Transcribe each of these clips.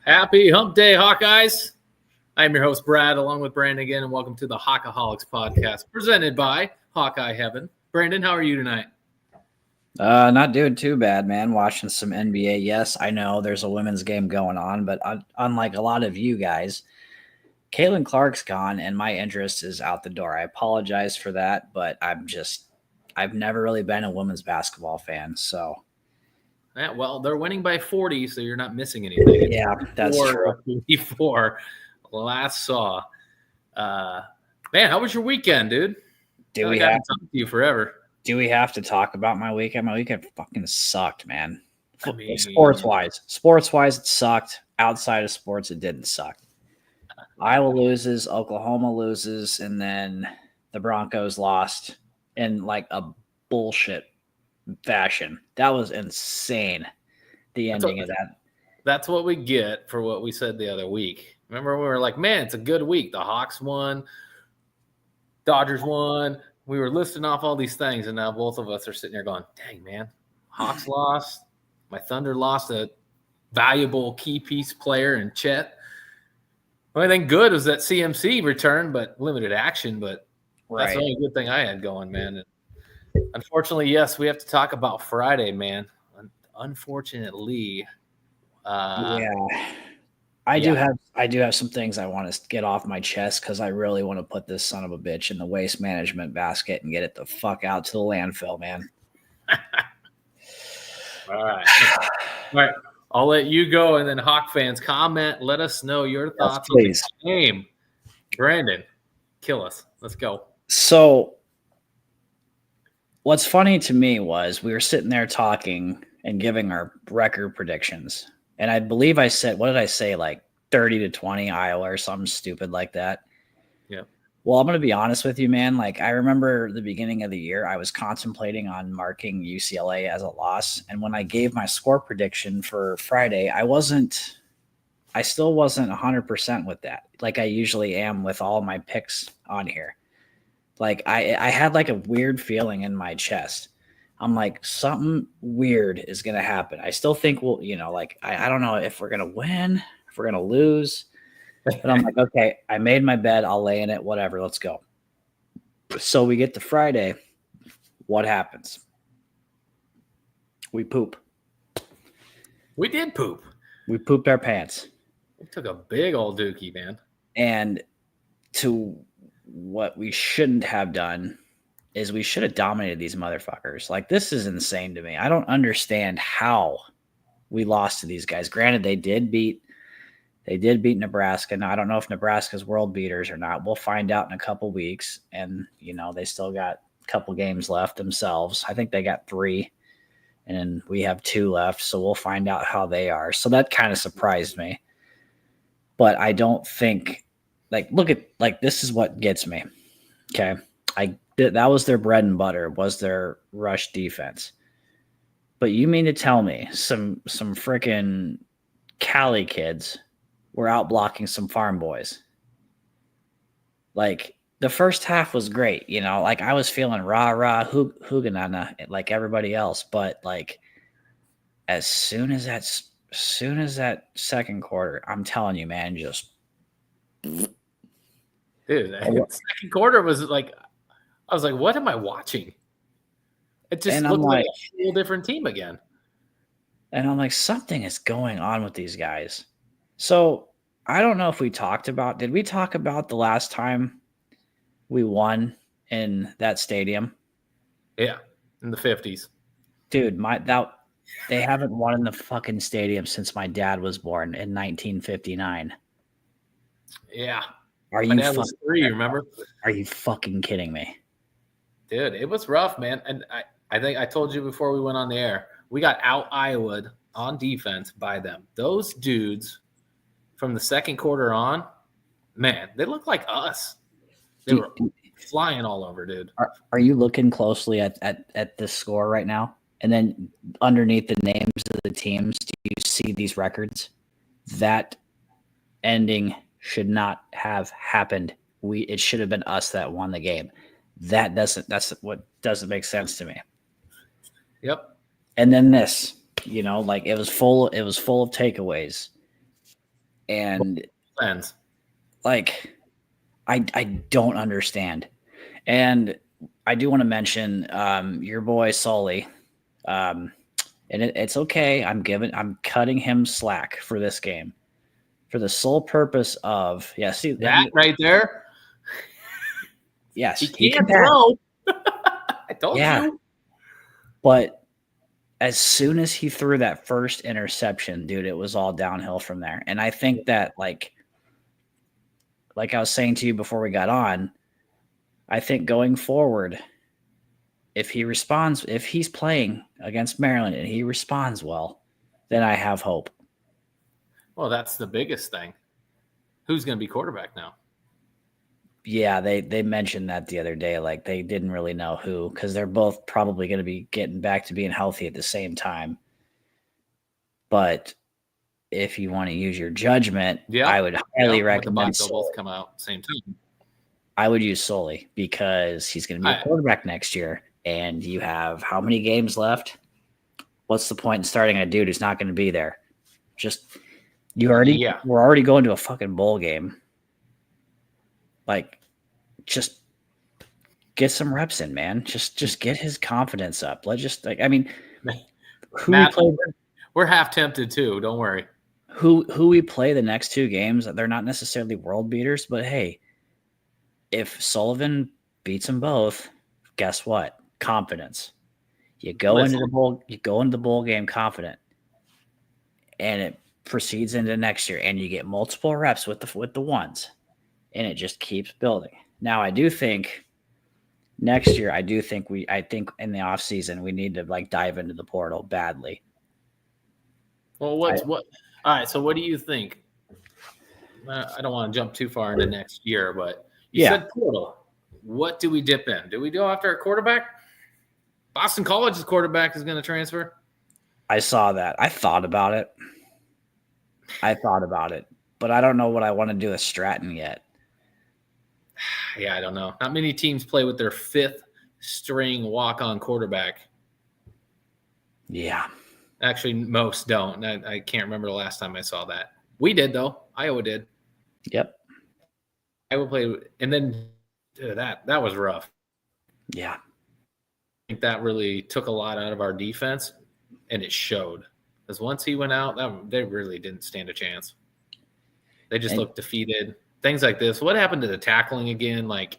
Happy Hump Day, Hawkeyes. I'm your host, Brad, along with Brandon again, and welcome to the Hawkaholics podcast, presented by Hawkeye Heaven. Brandon, how are you tonight? Not doing too bad, man. Watching some NBA. Yes, I know there's a women's game going on, but unlike a lot of you guys, Caitlin Clark's gone, and my interest is out the door. I apologize for that, but I've never really been a women's basketball fan, so. Yeah, well, they're winning by 40, so you're not missing anything. Yeah, that's true. 54, last saw. Man, how was your weekend, dude? I haven't talked to you forever. Do we have to talk about my weekend? My weekend fucking sucked, man. I mean, Sports-wise, it sucked. Outside of sports, it didn't suck. Iowa loses, Oklahoma loses, and then the Broncos lost in like a bullshit fashion. That was insane. The ending of that. That's what we get for what we said the other week. Remember, we were like, man, it's a good week. The Hawks won. Dodgers won. We were listing off all these things, and now both of us are sitting there going, dang, man, Hawks lost. My Thunder lost a valuable key piece player in Chet. The only thing good was that CMC returned, but limited action. But That's the only good thing I had going, man. And unfortunately, yes, we have to talk about Friday, man. Unfortunately. I do have some things I want to get off my chest because I really want to put this son of a bitch in the waste management basket and get it the fuck out to the landfill, man. All right. I'll let you go, and then Hawk fans comment. Let us know your thoughts on the game. Brandon, kill us. Let's go. So what's funny to me was we were sitting there talking and giving our record predictions. And I believe I said, what did I say? Like 30-20 Iowa or something stupid like that. Yeah. Well, I'm going to be honest with you, man. Like I remember the beginning of the year, I was contemplating on marking UCLA as a loss. And when I gave my score prediction for Friday, I still wasn't 100% with that. Like I usually am with all my picks on here. Like I had like a weird feeling in my chest. I'm like, something weird is going to happen. I still think I don't know if we're going to win, if we're going to lose. But I'm like, okay, I made my bed. I'll lay in it, whatever. Let's go. So we get to Friday, What happens? We poop. We did poop. We pooped our pants. We took a big old dookie, man. And to what we shouldn't have done is we should have dominated these motherfuckers. Like, this is insane to me. I don't understand how we lost to these guys. Granted, they did beat Nebraska. Now, I don't know if Nebraska's world beaters or not. We'll find out in a couple weeks. And, they still got a couple games left themselves. I think they got 3, and we have 2 left. So we'll find out how they are. So that kind of surprised me. But I don't think, this is what gets me. Okay. That was their bread and butter, was their rush defense. But you mean to tell me some freaking Cali kids were out blocking some farm boys? Like, the first half was great, I was feeling rah hooganana like everybody else, but as soon as that second quarter, I'm telling you, man, just dude, second quarter was I was like, what am I watching? It just looked like a whole different team again. And I'm like, something is going on with these guys. So I don't know if did we talk about the last time we won in that stadium? Yeah, in the 50s. Dude, they haven't won in the fucking stadium since my dad was born in 1959. Yeah. My dad was 3, remember? Are you fucking kidding me? Dude, it was rough, man. And I think I told you before we went on the air, we got out Iowa'd on defense by them. Those dudes from the second quarter on, man, they look like us. They were flying all over, dude. Are you looking closely at the score right now? And then underneath the names of the teams, do you see these records? That ending should not have happened. It should have been us that won the game. That's what doesn't make sense to me. Yep. And then this, it was full of takeaways. And I don't understand. And I do want to mention your boy Sully. And it's okay. I'm cutting him slack for this game for the sole purpose of see that right there. Yes, he can throw. I told you. But as soon as he threw that first interception, dude, it was all downhill from there. And I think that like I was saying to you before we got on, I think going forward, if he's playing against Maryland and he responds well, then I have hope. Well, that's the biggest thing. Who's going to be quarterback now? Yeah, they mentioned that the other day. Like, they didn't really know who, because they're both probably going to be getting back to being healthy at the same time. But if you want to use your judgment, I would highly recommend they'll both come out same time. I would use Sully because he's going to be a quarterback next year, and you have how many games left? What's the point in starting a dude who's not going to be there? We're already going to a fucking bowl game. Like, just get some reps in, man. Just get his confidence up. We're half tempted too. Don't worry. Who we play the next 2 games, they're not necessarily world beaters, but hey, if Sullivan beats them both, guess what? Confidence. You go into the bowl game confident, and it proceeds into next year, and you get multiple reps with the ones. And it just keeps building. Now, I do think next year, I think in the offseason, we need to dive into the portal badly. Well, what? All right. So what do you think? I don't want to jump too far into next year, but you said portal. What do we dip in? Do we go after a quarterback? Boston College's quarterback is going to transfer. I saw that. I thought about it, but I don't know what I want to do with Stratton yet. Yeah, I don't know. Not many teams play with their 5th string walk-on quarterback. Yeah. Actually, most don't. I can't remember the last time I saw that. We did, though. Iowa did. Yep. Iowa played, and then that was rough. Yeah. think that really took a lot out of our defense, and it showed. Because once he went out, they really didn't stand a chance. They just looked defeated. Things like this. What happened to the tackling again? Like,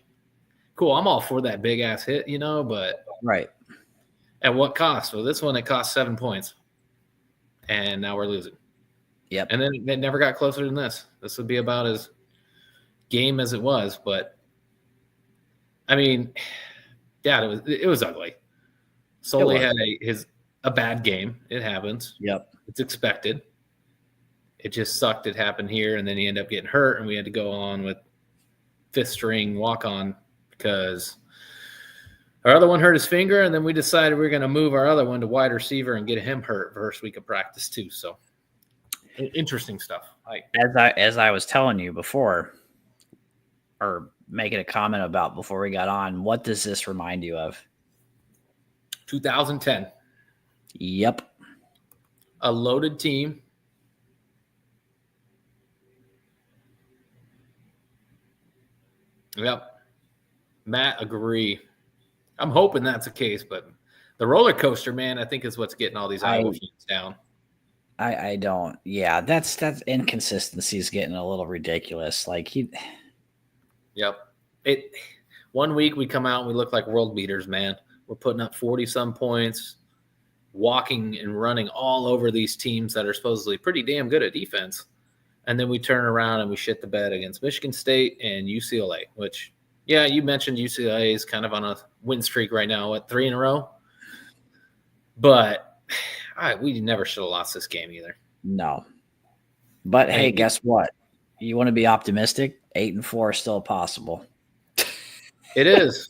cool, I'm all for that big-ass hit, but right. At what cost? Well, this one, it cost 7 points, and now we're losing. Yep. And then it never got closer than this. This would be about as game as it was, but, I mean, yeah, it was ugly. Sully had a bad game. It happens. Yep. It's expected. It just sucked it happened here, and then he ended up getting hurt, and we had to go on with fifth-string walk-on because our other one hurt his finger, and then we decided we were going to move our other one to wide receiver and get him hurt first week of practice too. So interesting stuff. As I was telling you before, or making a comment about before we got on, what does this remind you of? 2010. Yep. A loaded team. Yep. Matt, agree. I'm hoping that's the case, but the roller coaster, man, I think is what's getting all these Iowa fans down. I don't. Yeah, that's inconsistency is getting a little ridiculous. Like Yep. One week we come out and we look like world beaters, man. We're putting up 40-some points, walking and running all over these teams that are supposedly pretty damn good at defense. And then we turn around and we shit the bed against Michigan State and UCLA, which, yeah, you mentioned UCLA is kind of on a win streak right now, 3 in a row? But we never should have lost this game either. No. But, hey, guess what? You want to be optimistic? 8-4 is still possible. It is.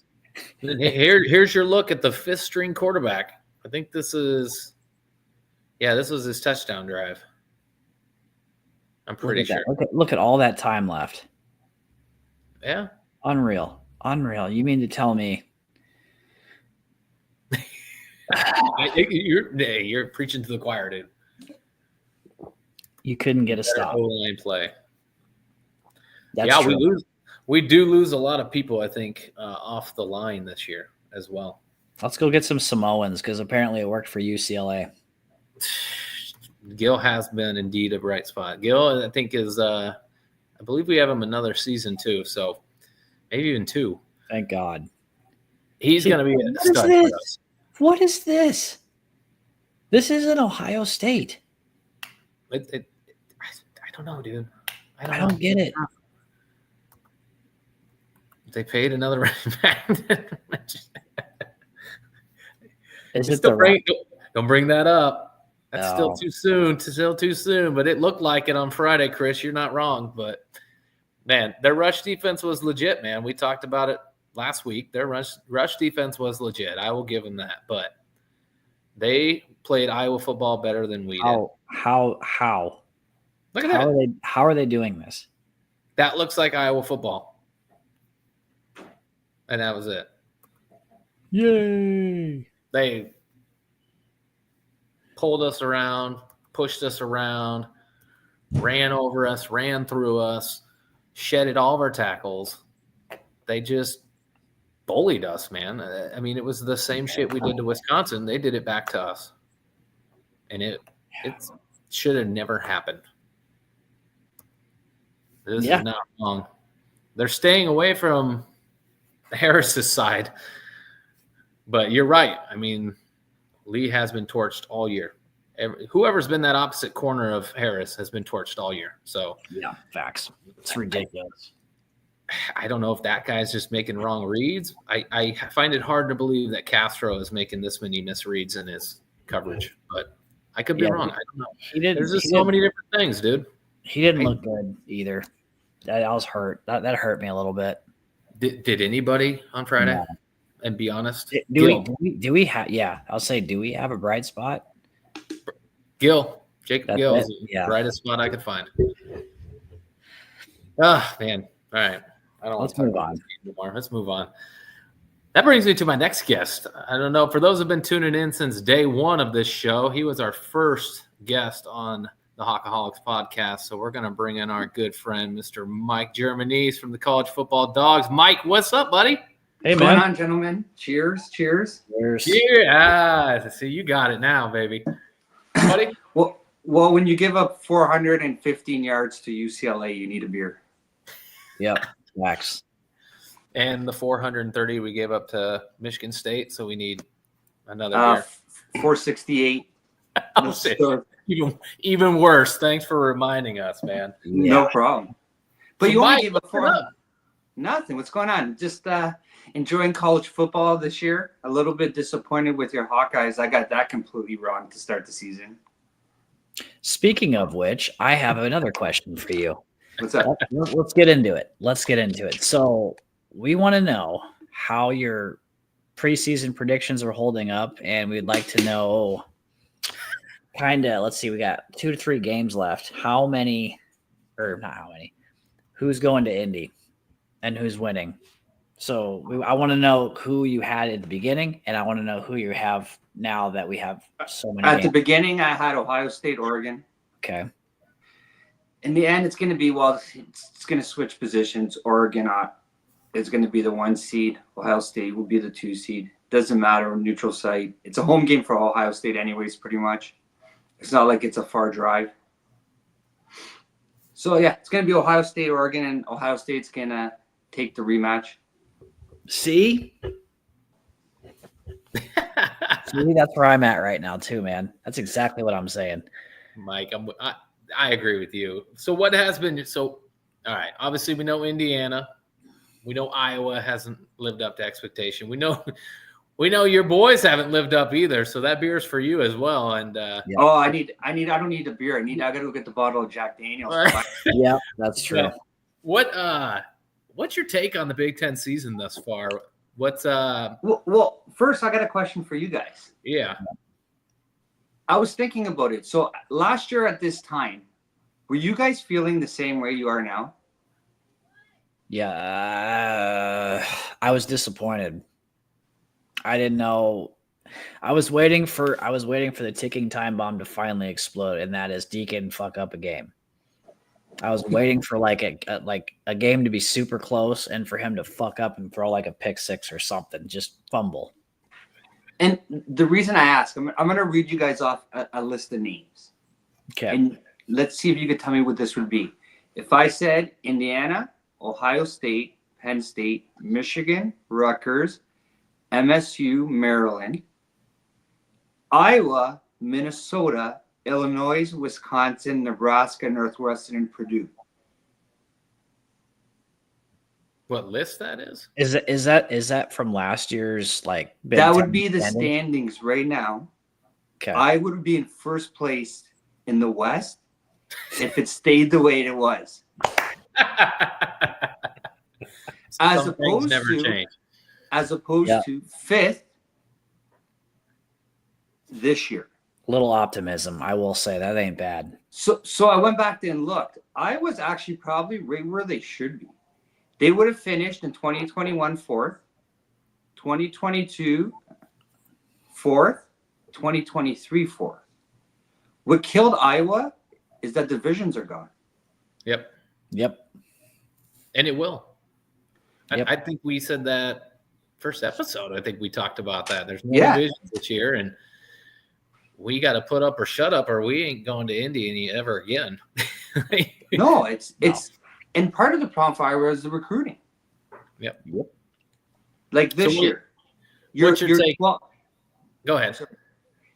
Here's your look at the fifth-string quarterback. I think this was his touchdown drive. I'm pretty sure. Look at all that time left. Yeah. Unreal. You mean to tell me you're preaching to the choir, dude. You couldn't get a stop. O-line play. That's true. We do lose a lot of people, I think, off the line this year as well. Let's go get some Samoans because apparently it worked for UCLA. Gil has been indeed a bright spot. Gil, I think, is I believe we have him another season too, so maybe even 2. Thank God. He's going to be a stud for us. What is this? This isn't Ohio State. I don't know, dude. I don't get it. They paid another running back. Don't bring that up. That's still too soon. But it looked like it on Friday, Chris. You're not wrong. But, man, their rush defense was legit, man. We talked about it last week. Their rush defense was legit. I will give them that. But they played Iowa football better than we did. How? Look at that. How are they doing this? That looks like Iowa football. And that was it. Yay. They pulled us around, pushed us around, ran over us, ran through us, shedded all of our tackles. They just bullied us, man. I mean, it was the same shit we did to Wisconsin. They did it back to us. And it should have never happened. This is not wrong. They're staying away from Harris's side. But you're right. I mean, Lee has been torched all year. Whoever's been that opposite corner of Harris has been torched all year. So yeah, facts. It's ridiculous. I don't know if that guy's just making wrong reads. I find it hard to believe that Castro is making this many misreads in his coverage, but I could be wrong. I don't know. There's just so many different things, dude. He didn't look good either. I was hurt. That hurt me a little bit. Did anybody on Friday? No. And be honest, do we have? Yeah, I'll say, do we have a bright spot? Jacob Gill is the brightest spot I could find. Man. All right. I don't want to talk about this anymore. Let's move on. That brings me to my next guest. I don't know. For those who have been tuning in since day one of this show, he was our first guest on the Hawkaholics podcast. So we're going to bring in our good friend, Mr. Mike Germanese from the College Football Dawgs. Mike, what's up, buddy? Hey, What's going man. on, gentlemen? Cheers. Cheers. Yeah. See, you got it now, baby. Buddy? Well, when you give up 415 yards to UCLA, you need a beer. Yep. Max. And the 430 we gave up to Michigan State, so we need another beer. 468. Oh, shit. Even worse. Thanks for reminding us, man. No problem. But So you only Mike, gave up what's 400. up? Nothing. What's going on? Just enjoying college football this year. A little bit disappointed with your Hawkeyes. I got that completely wrong to start the season. Speaking of which, I have another question for you. What's up? Let's get into it. So we want to know how your preseason predictions are holding up, and we'd like to know let's see, we got 2 to 3 games left. Who's going to Indy and who's winning? So I want to know who you had at the beginning, and I want to know who you have now that we have so many At games. the beginning, I had Ohio State, Oregon. Okay. In the end, it's going to be, it's going to switch positions. Oregon is going to be the 1 seed. Ohio State will be the 2 seed. Doesn't matter, neutral site. It's a home game for Ohio State anyways, pretty much. It's not like it's a far drive. So, yeah, it's going to be Ohio State, Oregon, and Ohio State's going to take the rematch. See, that's where I'm at right now too, man. That's exactly what I'm saying. Mike, I agree with you. So what has been all right, obviously we know Indiana. We know Iowa hasn't lived up to expectation. We know your boys haven't lived up either. So that beer's for you as well. And I don't need a beer. I gotta go get the bottle of Jack Daniels. Yeah, that's true. Yeah. What's your take on the Big Ten season thus far? Well, first I got a question for you guys. Yeah. I was thinking about it. So last year at this time, were you guys feeling the same way you are now? Yeah, I was disappointed. I didn't know. I was waiting for the ticking time bomb to finally explode, and that is Deacon fuck up a game. I was waiting for like a game to be super close and for him to fuck up and throw like a pick six or something, just fumble. And the reason I ask, I'm going to read you guys off a list of names. Okay. And let's see if you could tell me what this would be. If I said Indiana, Ohio State, Penn State, Michigan, Rutgers, MSU, Maryland, Iowa, Minnesota, Illinois, Wisconsin, Nebraska, Northwestern, and Purdue. What list that is? Is that from last year's like Big That Ten would be the standings right now. Okay. I would be in first place in the West if it stayed the way it was. As opposed to fifth this year. Little optimism, I will say that ain't bad. So I went back there and looked. I was actually probably right where they should be. They would have finished in 2021 fourth, 2022 fourth, 2023 fourth. What killed Iowa is that divisions are gone. Yep. And it will. Yep. I think we said that first episode. I think we talked about that. There's no divisions this year, and we got to put up or shut up, or we ain't going to Indy ever again. No, it's and part of the problem for Iowa is the recruiting. Yep. Like this year, what's your take? Go ahead.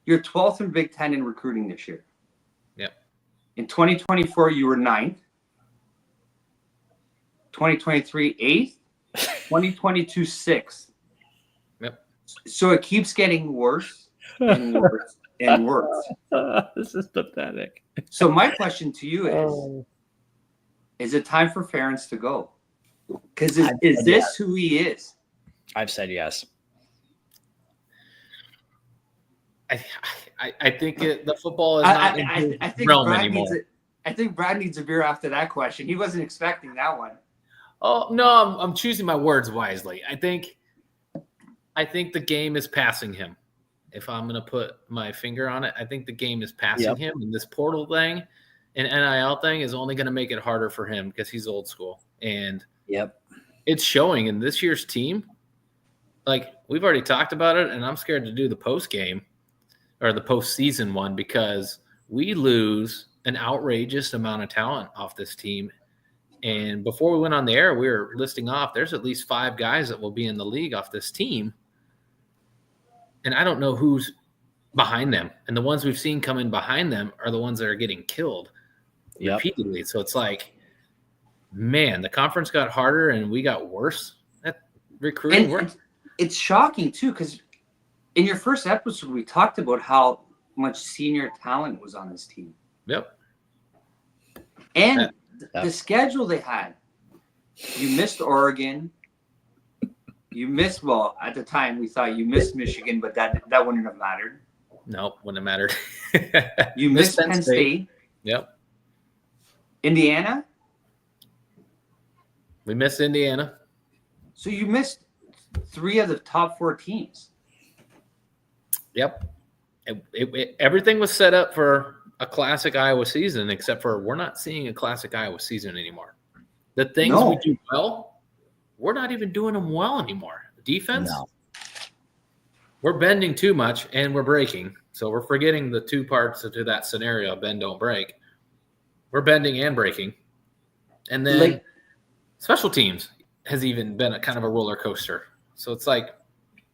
You're 12th in Big Ten in recruiting this year. Yep. In 2024, you were 9th. 2023, 8th. 2022, 6th. Yep. So it keeps getting worse and worse and worse. This is pathetic. So my question to you is it time for Ferentz to go? Because is this who he is? I've said yes. I think the football is not in his realm anymore. I think Brad needs a beer after that question. He wasn't expecting that one. Oh no, I'm choosing my words wisely. I think the game is passing him. If I'm going to put my finger on it, I think the game is passing him, and this portal thing and NIL thing is only going to make it harder for him because he's old school. And it's showing in this year's team. like we've already talked about it, and I'm scared to do the post game or the postseason one because we lose an outrageous amount of talent off this team. And before we went on the air, we were listing off, there's at least 5 guys that will be in the league off this team. And I don't know who's behind them. And the ones we've seen come in behind them are the ones that are getting killed repeatedly. So it's like, man, the conference got harder and we got worse at recruiting. And it's shocking, too, because in your first episode, we talked about how much senior talent was on this team. Yep. And the schedule they had, you missed Oregon. You missed, well, at the time we thought you missed Michigan, but that wouldn't have mattered. No, wouldn't have mattered. You missed Penn State. Yep. Indiana. We missed Indiana. So you missed 3 of the top 4 teams. Yep. Everything was set up for a classic Iowa season, except for we're not seeing a classic Iowa season anymore. The things we do well, we're not even doing them well anymore. Defense, we're bending too much and we're breaking. So we're forgetting the 2 parts to that scenario, bend, don't break. We're bending and breaking. And then special teams has even been a kind of a roller coaster. So it's like,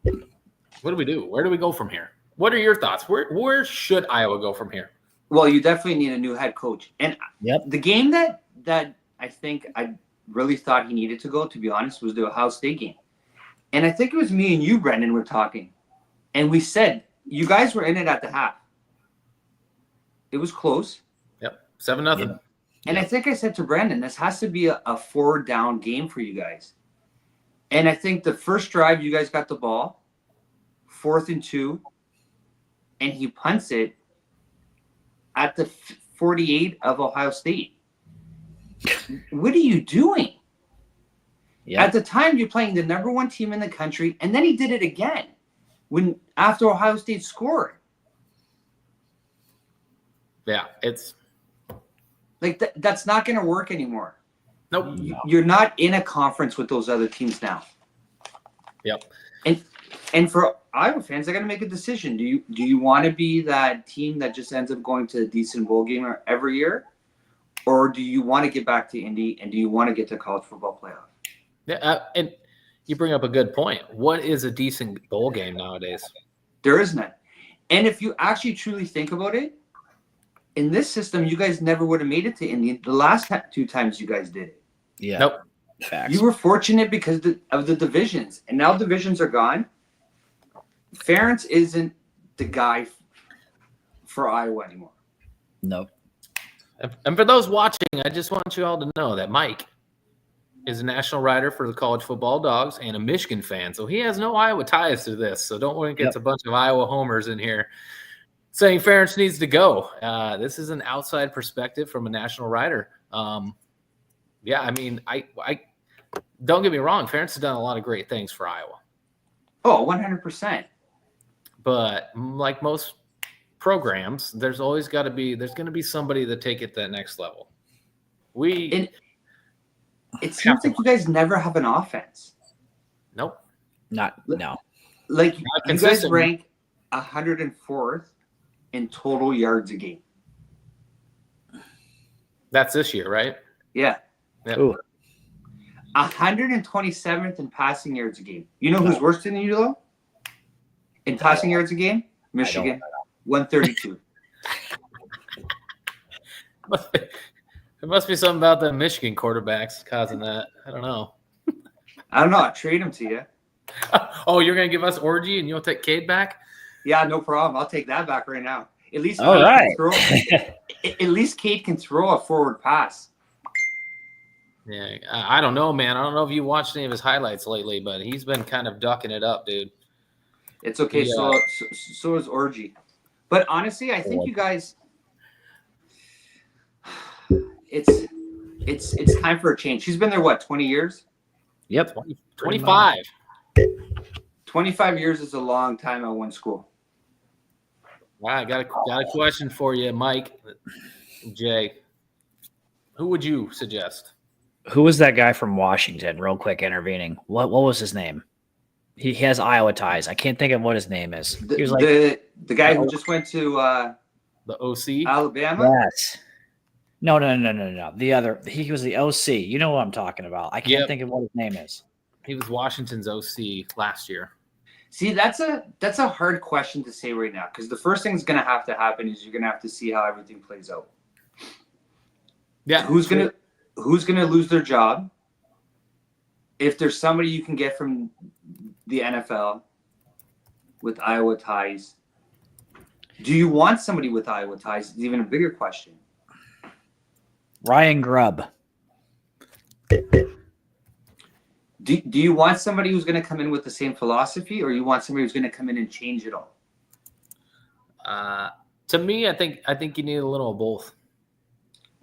what do we do? Where do we go from here? What are your thoughts? Where should Iowa go from here? Well, you definitely need a new head coach. And the game that I think I really thought he needed to go, to be honest, was the Ohio State game. And I think it was me and you, Brendan, were talking. And we said, you guys were in it at the half. It was close. Yep. 7-0. Yeah. And I think I said to Brendan, this has to be a 4-down game for you guys. And I think the first drive, you guys got the ball, 4th and 2, and he punts it at the 48 of Ohio State. What are you doing? Yeah. At the time, you're playing the number 1 team in the country, and then he did it again after Ohio State scored. Yeah, it's like that's not going to work anymore. Nope. You're not in a conference with those other teams now. Yep. And for Iowa fans, they got to make a decision. Do you want to be that team that just ends up going to a decent bowl game every year, or do you want to get back to Indy and do you want to get to college football playoff? Yeah, and you bring up a good point. What is a decent bowl game nowadays? There is none. And if you actually truly think about it, in this system, you guys never would have made it to Indy the last 2 times you guys did it. Yeah. Nope. Facts. You were fortunate because of the divisions, and now divisions are gone. Ferentz isn't the guy for Iowa anymore. Nope. And for those watching, I just want you all to know that Mike is a national writer for the College Football Dawgs and a Michigan fan, so he has no Iowa ties to this. So don't worry, gets a bunch of Iowa homers in here saying Ferentz needs to go. This is an outside perspective from a national writer. Yeah, I mean, I don't get me wrong. Ferentz has done a lot of great things for Iowa. Oh, 100%. But like most programs, there's always got to be somebody to take it to that next level. It seems like you guys never have an offense. Nope. Like you guys rank 104th in total yards a game. That's this year, right? Yeah. Yep. 127th in passing yards a game. You know who's worse than you, though? In passing yards a game? Michigan, 132. There must be something about the Michigan quarterbacks causing that. I don't know. I'll trade them to you. Oh, you're going to give us Orgy and you'll take Cade back? Yeah, no problem. I'll take that back right now. At least Cade can throw a forward pass. Yeah, I don't know, man. I don't know if you watched any of his highlights lately, but he's been kind of ducking it up, dude. It's okay. Yeah. So is Orgy. But honestly, I think you guys it's time for a change. She's been there 20 years? Yep. 25. 25 years is a long time at one school. Wow, I got a question for you, Mike, Jay. Who would you suggest? Who was that guy from Washington? Real quick, intervening. What was his name? He has Iowa ties. I can't think of what his name is. He was like The guy who just went to The OC. Alabama. yes. No. The other. He was the OC. You know what I'm talking about. I can't think of what his name is. He was Washington's OC last year. See, that's a hard question to say right now, because the first thing that's going to have to happen is you're going to have to see how everything plays out. Yeah. Who's gonna lose their job? If there's somebody you can get from the NFL with Iowa ties, do you want somebody with Iowa ties? It's even a bigger question. Ryan Grubb. Do you want somebody who's going to come in with the same philosophy, or you want somebody who's going to come in and change it all? To me, I think you need a little of both,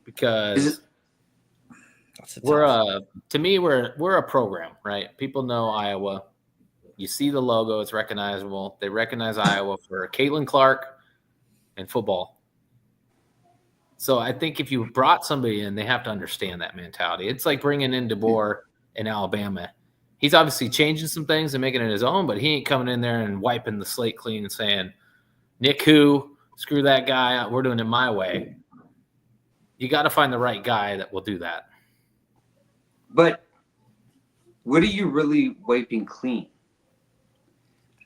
because we're a program, right? People know Iowa. You see the logo; it's recognizable. They recognize Iowa for Caitlin Clark and football. So I think if you brought somebody in, they have to understand that mentality. It's like bringing in DeBoer in Alabama. He's obviously changing some things and making it his own, but he ain't coming in there and wiping the slate clean and saying, Nick who, screw that guy, we're doing it my way. You got to find the right guy that will do that. But what are you really wiping clean?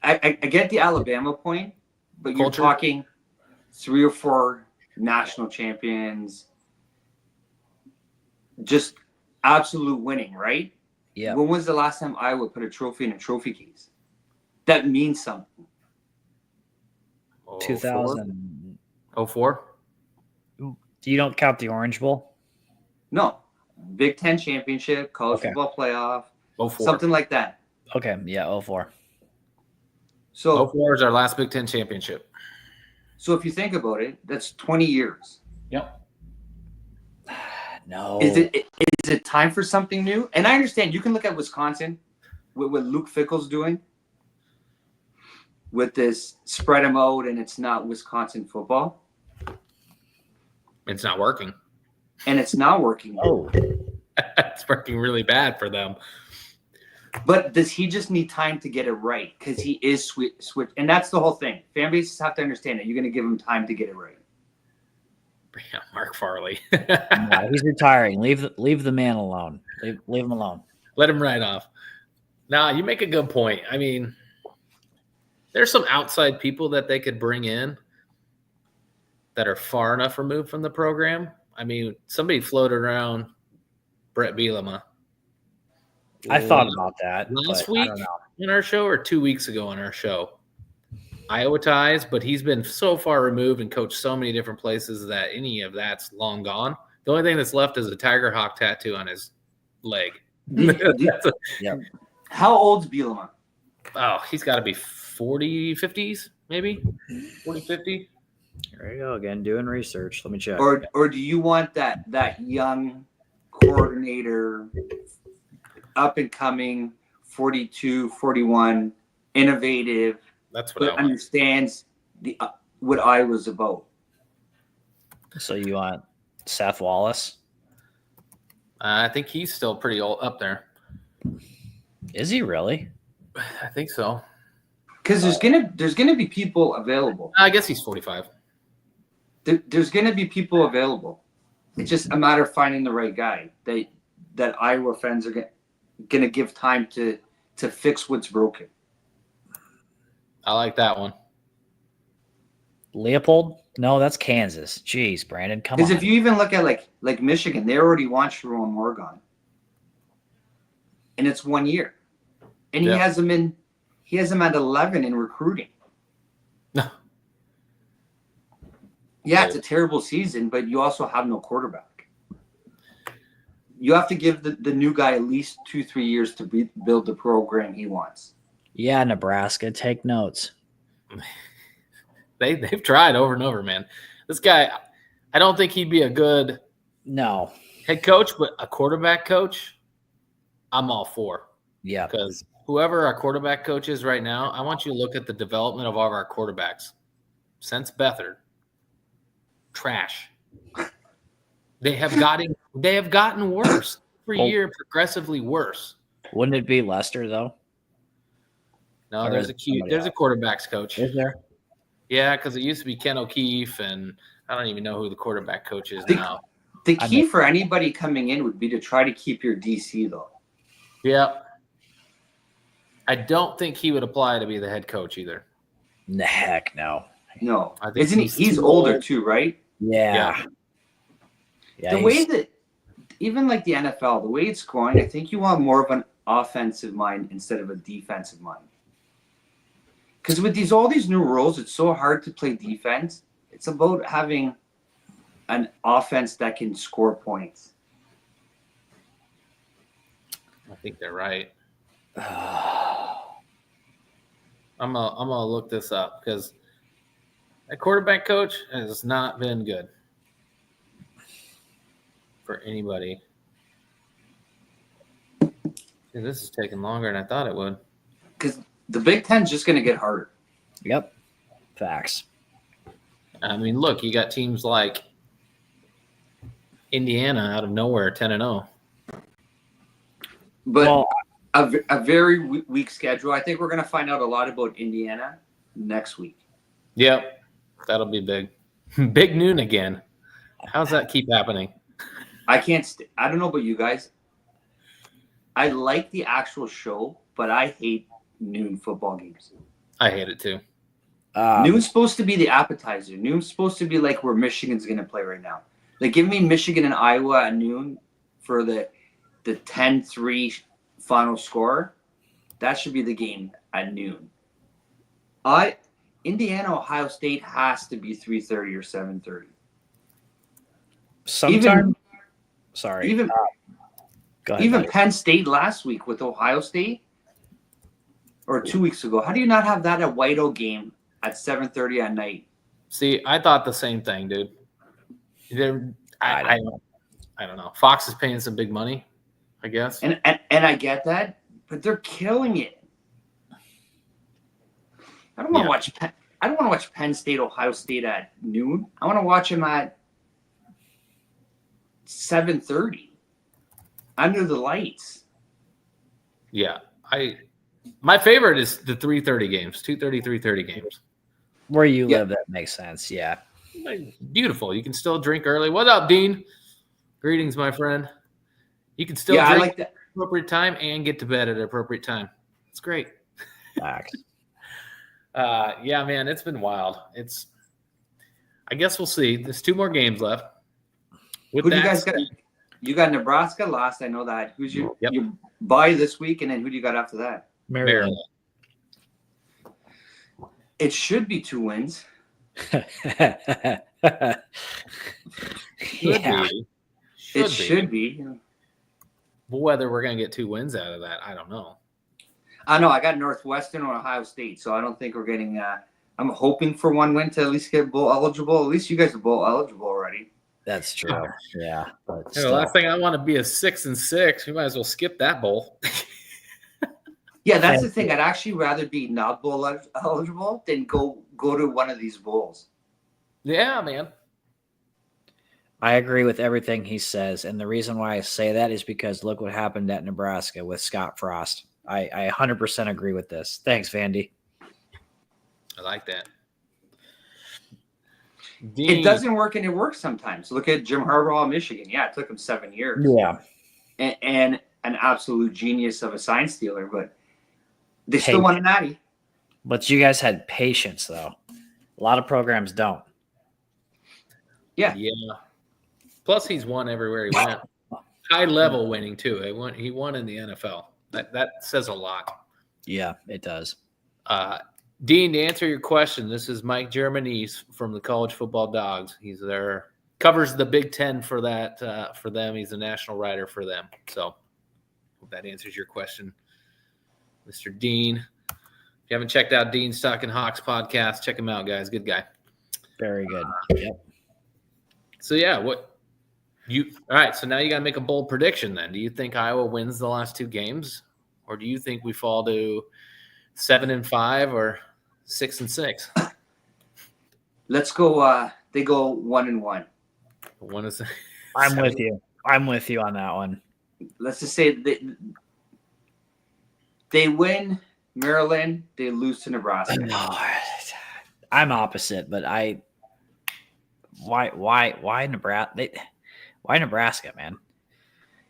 I get the Alabama point, but you're talking 3 or 4 national champions, just absolute winning, right? Yeah. When was the last time Iowa put a trophy in a trophy case? That means something. 2004? You don't count the Orange Bowl? No. Big Ten championship, college football playoff, 04. Something like that. Okay, yeah, 04. So 04 is our last Big Ten championship. So if you think about it, that's 20 years. Yep. No. Is it time for something new? And I understand you can look at Wisconsin, what Luke Fickell's doing with this spread them out, and it's not Wisconsin football. It's not working. And it's not working. Oh. It's working really bad for them. But does he just need time to get it right? Because he is switch. And that's the whole thing. Fan bases have to understand that you're going to give him time to get it right. Yeah, Mark Farley. No, he's retiring. Leave the man alone. Leave him alone. Let him ride off. Now, you make a good point. I mean, there's some outside people that they could bring in that are far enough removed from the program. I mean, somebody floated around Brett Bielema. I thought about that last week in our show, or 2 weeks ago on our show. Iowa ties, but he's been so far removed and coached so many different places that any of that's long gone. The only thing that's left is a Tiger Hawk tattoo on his leg. Yep. How old's Bielema? Oh, he's got to be 40, 50s, maybe 40, 50. There you go again, doing research. Let me check. Or do you want that young coordinator, up and coming, 42, 41, innovative? That's what I want. Understands what Iowa's about. So you want Seth Wallace? I think he's still pretty old up there. Is he really? I think so. Because there's gonna be people available. I guess he's 45. There's gonna be people available. It's just a matter of finding the right guy that Iowa fans are gonna give time to fix what's broken. I like that one. Leopold? No, that's Kansas. Jeez, Brandon, come on. Because if you even look at like Michigan, they already want Sharon Morgan, and it's 1 year, and he has him at 11 in recruiting. No. Yeah, it's a terrible season, but you also have no quarterback. You have to give the new guy at least 2-3 years to build the program he wants. Yeah, Nebraska, take notes. They've tried over and over, man. This guy, I don't think he'd be a good head coach, but a quarterback coach, I'm all for. Yeah. Because whoever our quarterback coach is right now, I want you to look at the development of all of our quarterbacks. Since Beathard, trash. They have gotten worse every year, progressively worse. Wouldn't it be Lester though? No, Or there's is it somebody there's a else? quarterbacks coach. Is there? Yeah, because it used to be Ken O'Keefe, and I don't even know who the quarterback coach is The, now. the I key bet- for anybody coming in would be to try to keep your DC though. Yeah. I don't think he would apply to be the head coach either. Heck no. No, I think isn't he? He's too older old. too, right? Yeah. Yeah. The way that even like the NFL, the way it's going, I think you want more of an offensive mind instead of a defensive mind. Because with all these new rules, it's so hard to play defense. It's about having an offense that can score points. I think they're right. I'm gonna look this up because a quarterback coach has not been good for anybody. See, this is taking longer than I thought it would. Because the Big Ten's just going to get harder. Yep. Facts. I mean, look, you got teams like Indiana out of nowhere, 10-0. But Well, a very weak schedule. I think we're going to find out a lot about Indiana next week. Yep, that'll be big. Big noon again. How's that keep happening? I can't. I don't know about you guys. I like the actual show, but I hate noon football games. I hate it too. Noon's supposed to be the appetizer. Noon's supposed to be like where Michigan's going to play right now. Like, give me Michigan and Iowa at noon for the 10-3 final score. That should be the game at noon. Indiana, Ohio State has to be 3:30 or 7:30. Sometime. Sorry. Even Go ahead. even buddy. Penn State last week with Ohio State, or 2 weeks ago. How do you not have that at White Oak game at 7:30 at night? See, I thought the same thing, dude. I don't know. Fox is paying some big money, I guess. And I get that, but they're killing it. I don't want to watch. I don't want to watch Penn State, Ohio State at noon. I want to watch them at 7:30 under the lights. Yeah, my favorite is the 3:30 games, 2:30, 3:30 games. Where you live, that makes sense. Yeah. Beautiful. You can still drink early. What up, Dean? Greetings, my friend. You can still I drink like that. at appropriate time and get to bed at an appropriate time. It's great. Facts. Yeah, man, it's been wild. I guess we'll see. There's 2 more games left. Who do you guys got? You got Nebraska last. I know that. Who's your bye this week, and then who do you got after that? Maryland. It should be 2 wins. Yeah. It should be. But whether we're going to get 2 wins out of that, I don't know. I know. I got Northwestern or Ohio State, so I don't think we're getting. I'm hoping for 1 win to at least get bowl eligible. At least you guys are bowl eligible already. That's true. Yeah. But The last thing I want to be is 6-6. We might as well skip that bowl. Yeah, that's the thing. I'd actually rather be not bowl eligible than go to one of these bowls. Yeah, man. I agree with everything he says. And the reason why I say that is because look what happened at Nebraska with Scott Frost. I 100% agree with this. Thanks, Vandy. I like that. It doesn't work, and it works sometimes. Look at Jim Harbaugh in Michigan. Yeah, it took him 7 years. Yeah. And an absolute genius of a sign stealer, but they still won a natty. But you guys had patience, though. A lot of programs don't. Yeah. Yeah. Plus, he's won everywhere he went. High level winning too. He won in the NFL. That says a lot. Yeah, it does. Dean, to answer your question, this is Mike Germanese from the College Football Dawgs. He's there, covers the Big Ten for that for them. He's a national writer for them. So, hope that answers your question, Mr. Dean. If you haven't checked out Dean's Talking Hawks podcast, check him out, guys. Good guy. Very good. Yep. So yeah, all right, so now you got to make a bold prediction then. Do you think Iowa wins the last 2 games, or do you think we fall to 7-5 or 6-6? Let's go. They go 1-1. One is. I'm with you. I'm with you on that one. Let's just say they win Maryland, they lose to Nebraska. No, I'm opposite, but why Nebraska? Why Nebraska, man?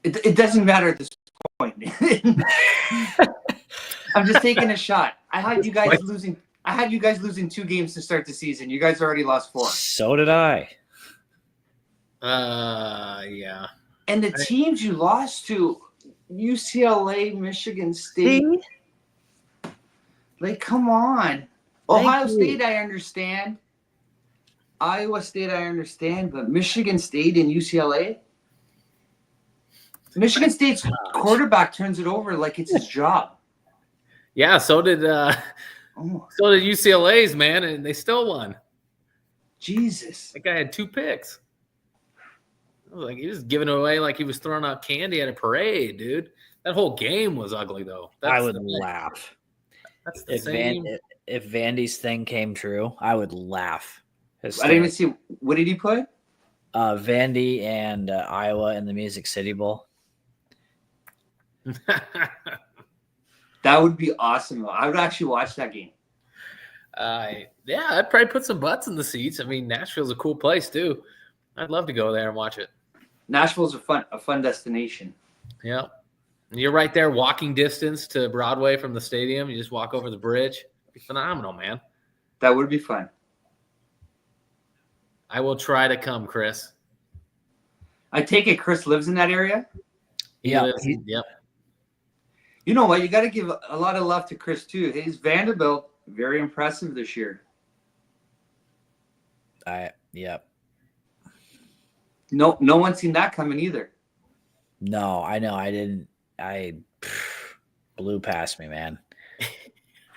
It doesn't matter at this point. I'm just taking a shot. I had you guys losing 2 games to start the season. You guys already lost 4. So did I. Yeah. And the teams you lost to, UCLA, Michigan State. Like, come on. Ohio State, I understand. Iowa State, I understand. But Michigan State and UCLA? Michigan State's quarterback turns it over like it's his job. Yeah, so did UCLA's, man, and they still won. Jesus. That guy had 2 picks. I was like, he was giving it away like he was throwing out candy at a parade, dude. That whole game was ugly, though. I would laugh. That's the same. If Vandy's thing came true, I would laugh. I didn't even see. What did he put? Vandy and Iowa in the Music City Bowl. That would be awesome. I would actually watch that game. Yeah, I'd probably put some butts in the seats. I mean, Nashville's a cool place too. I'd love to go there and watch it. Nashville's a fun destination. Yeah, and you're right there, walking distance to Broadway from the stadium. You just walk over the bridge. It'd be phenomenal, man. That would be fun. I will try to come, Chris. I take it Chris lives in that area? Yeah. Yep. You know what? You got to give a lot of love to Chris, too. His Vanderbilt, very impressive this year. Yep. No one's seen that coming either. No, I know. I didn't. Blew past me, man.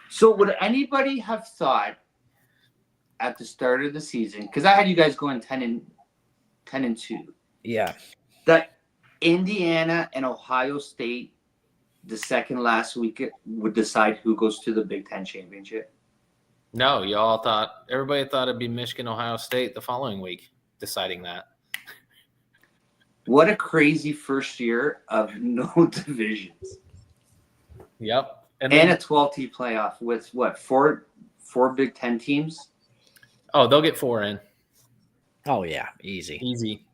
So would anybody have thought at the start of the season, because I had you guys going 10-2. Yeah. That Indiana and Ohio State, the second last week, would decide who goes to the Big Ten championship? No, everybody thought it'd be Michigan, Ohio State the following week, deciding that. What a crazy first year of no divisions. Yep. And a 12-team playoff with what, four Big Ten teams? Oh, they'll get 4 in. Oh, yeah. Easy.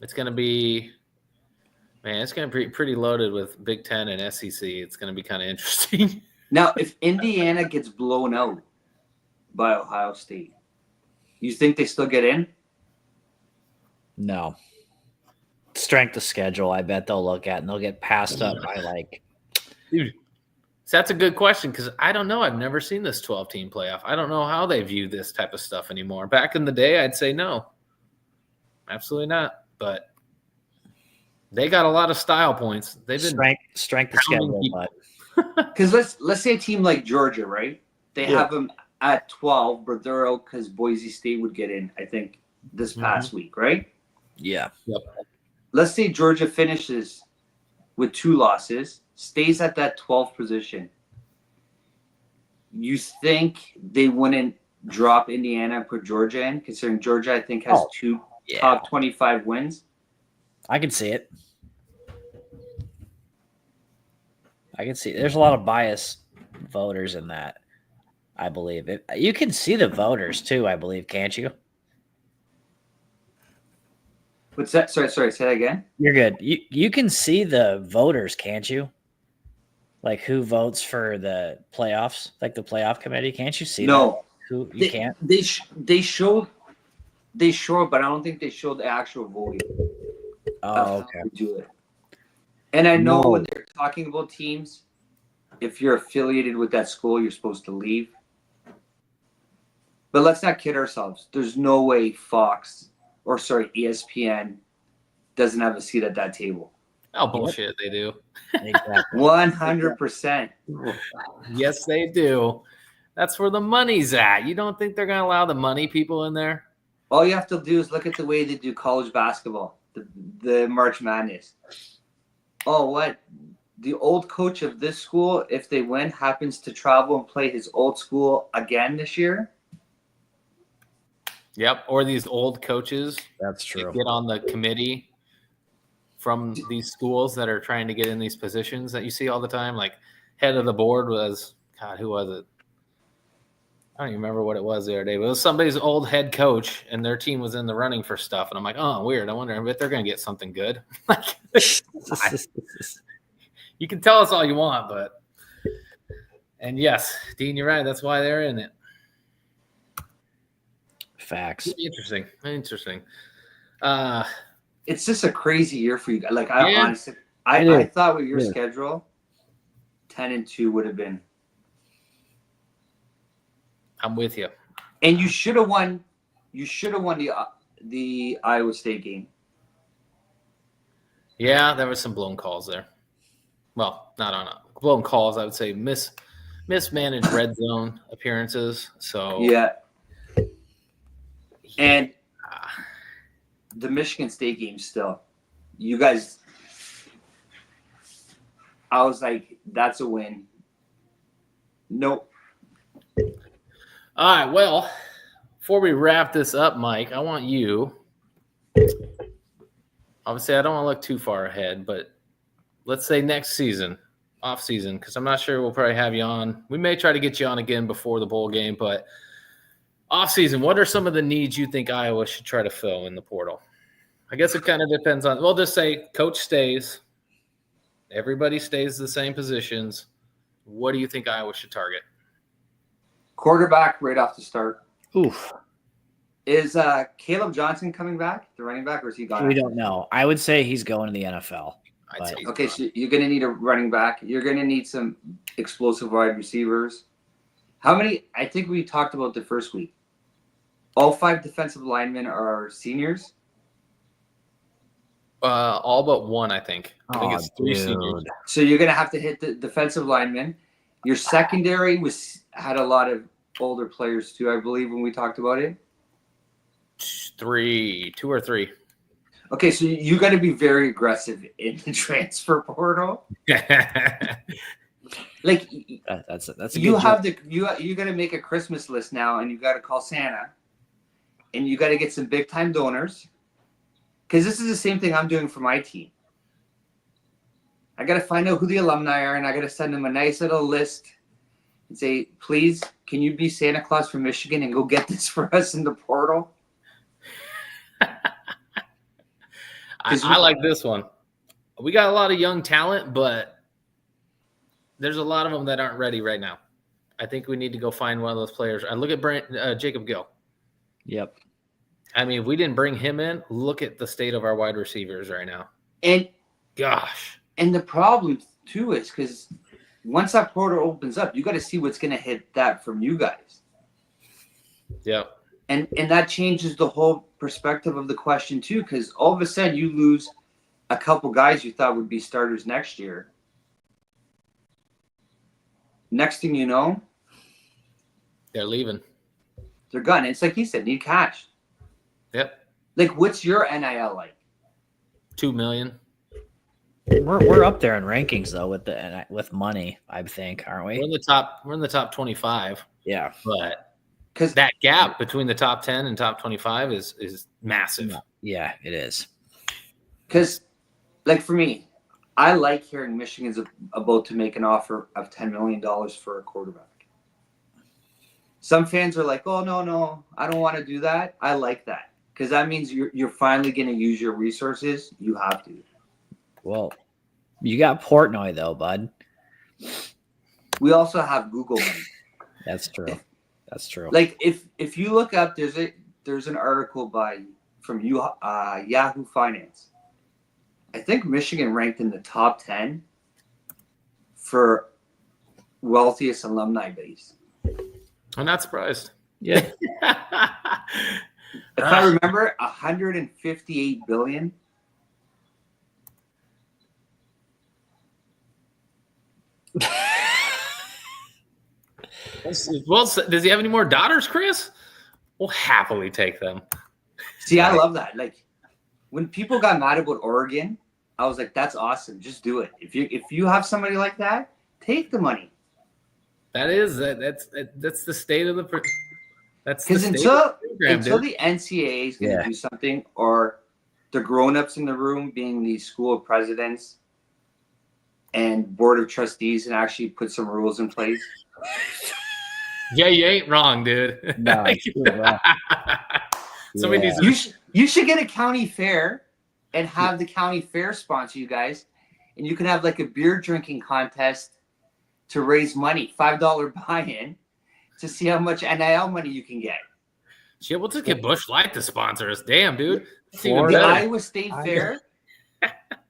It's going to be pretty loaded with Big Ten and SEC. It's going to be kind of interesting. Now, if Indiana gets blown out by Ohio State, you think they still get in? No. Strength of schedule, I bet they'll look at, and they'll get passed up by Dude, so that's a good question because I don't know. I've never seen this 12-team playoff. I don't know how they view this type of stuff anymore. Back in the day, I'd say no. Absolutely not. But they got a lot of style points. They've been strength of schedule, but because let's say a team like Georgia, right? They have them at 12, but they're out because Boise State would get in, I think, this past week, right? Yeah. Yep. Let's say Georgia finishes with 2 losses, stays at that 12th position. You think they wouldn't drop Indiana and put Georgia in, considering Georgia, I think, has 2 top 25 wins? I can see it. There's a lot of biased voters in that, I believe. You can see the voters, too, I believe, can't you? What's that? Sorry, say that again. You're good. You can see the voters, can't you? Like who votes for the playoffs, like the playoff committee. Can't you see? No, who you can't. They show, but I don't think they show the actual voting. Oh, okay. Do it. And I know when they're talking about teams, if you're affiliated with that school, you're supposed to leave. But let's not kid ourselves. There's no way ESPN doesn't have a seat at that table. Oh, bullshit, they do. Exactly. 100%. Yes, they do. That's where the money's at. You don't think they're going to allow the money people in there? All you have to do is look at the way they do college basketball, the March Madness. Oh, what? The old coach of this school, if they win, happens to travel and play his old school again this year? Yep, or these old coaches. That's true. Get on the committee from these schools that are trying to get in these positions that you see all the time. Like, head of the board was, God, who was it? I don't even remember what it was the other day, but it was somebody's old head coach, and their team was in the running for stuff. And I'm like, oh, weird. I wonder if they're going to get something good. Like, you can tell us all you want, but and yes, Dean, you're right. That's why they're in it. Facts. Interesting. It's just a crazy year for you. Like Yeah. I thought with your schedule, 10-2 would have been. I'm with you. And you should have won. You should have won the Iowa State game. Yeah, there was some blown calls there. Well, not on blown calls. I would say mismanaged red zone appearances. So yeah. And the Michigan State game still. You guys, I was like, that's a win. Nope. All right, well, before we wrap this up, Mike, I want you – obviously, I don't want to look too far ahead, but let's say next season, off season, because I'm not sure we'll probably have you on. We may try to get you on again before the bowl game, but off season, what are some of the needs you think Iowa should try to fill in the portal? I guess it kind of depends on – we'll just say coach stays. Everybody stays the same positions. What do you think Iowa should target? Quarterback right off the start. Oof. Is Caleb Johnson coming back, the running back, or is he gone? We don't know. I would say he's going to the NFL. I'd say Okay, so you're going to need a running back. You're going to need some explosive wide receivers. How many? I think we talked about the first week. All 5 defensive linemen are seniors. All but one, I think. I think it's 3 seniors. So you're going to have to hit the defensive linemen. Your secondary had a lot of older players too, I believe, when we talked about it. 2 or 3. Okay, so you got to be very aggressive in the transfer portal. Like that's a you good have joke. you got to make a Christmas list now, and you got to call Santa, and you got to get some big time donors, because this is the same thing I'm doing for my team. I got to find out who the alumni are, and I got to send them a nice little list and say, please, can you be Santa Claus from Michigan and go get this for us in the portal? I like this one. We got a lot of young talent, but there's a lot of them that aren't ready right now. I think we need to go find one of those players. I look at Jacob Gill. Yep. I mean, if we didn't bring him in, look at the state of our wide receivers right now. And gosh. And the problem, too, is because once that portal opens up, you got to see what's going to hit that from you guys. Yep. And that changes the whole perspective of the question, too, because all of a sudden you lose a couple guys you thought would be starters next year. Next thing you know, they're leaving. They're gone. It's like he said, need cash. Yep. Like, what's your NIL like? $2 million. We're up there in rankings though with money, I think, aren't we? We're in the top 25. Yeah, but because that gap between the top 10 and top 25 is massive. Yeah, it is. Because, like for me, I like hearing Michigan's about to make an offer of $10 million for a quarterback. Some fans are like, "Oh no, I don't want to do that." I like that because that means you're finally going to use your resources. You have to. Well, you got Portnoy though, bud. We also have Google money. That's true. That's true. Like if you look up, there's an article from Yahoo Finance. I think Michigan ranked in the top 10 for wealthiest alumni base. I'm not surprised. Yeah. If I remember, 158 billion. Well, does he have any more daughters, Chris? We'll happily take them. See, I love that. Like when people got mad about Oregon, I was like, "That's awesome. Just do it. If you have somebody like that, take the money." That's the state of the. That's because until the NCAA is going to do something, or the grown-ups in the room being the school presidents, and board of trustees and actually put some rules in place. Yeah, you ain't wrong, dude. No, you're right. Somebody Yeah. needs to You should get a county fair and have the county fair sponsor you guys, and you can have like a beer drinking contest to raise money, $5 buy-in, to see how much NIL money you can get. shit. We'll just get Busch Light to sponsor us. Damn, dude. That's even Or The better. Iowa State Fair,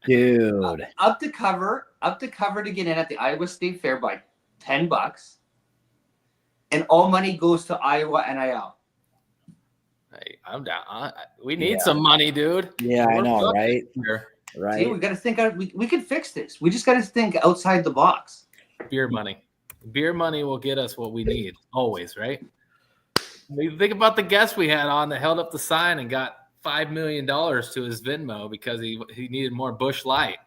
Dude. up to cover to get in at the Iowa State Fair by $10, and all money goes to Iowa NIL. Hey, I'm down. We need Yeah. some money, dude. Yeah, I We're know, fucked right? here. See, Right. we got to think out. We can fix this. We just got to think outside the box. Beer money. Beer money will get us what we need always, right? We think about the guest we had on that held up the sign and got $5 million to his Venmo because he needed more Busch Light.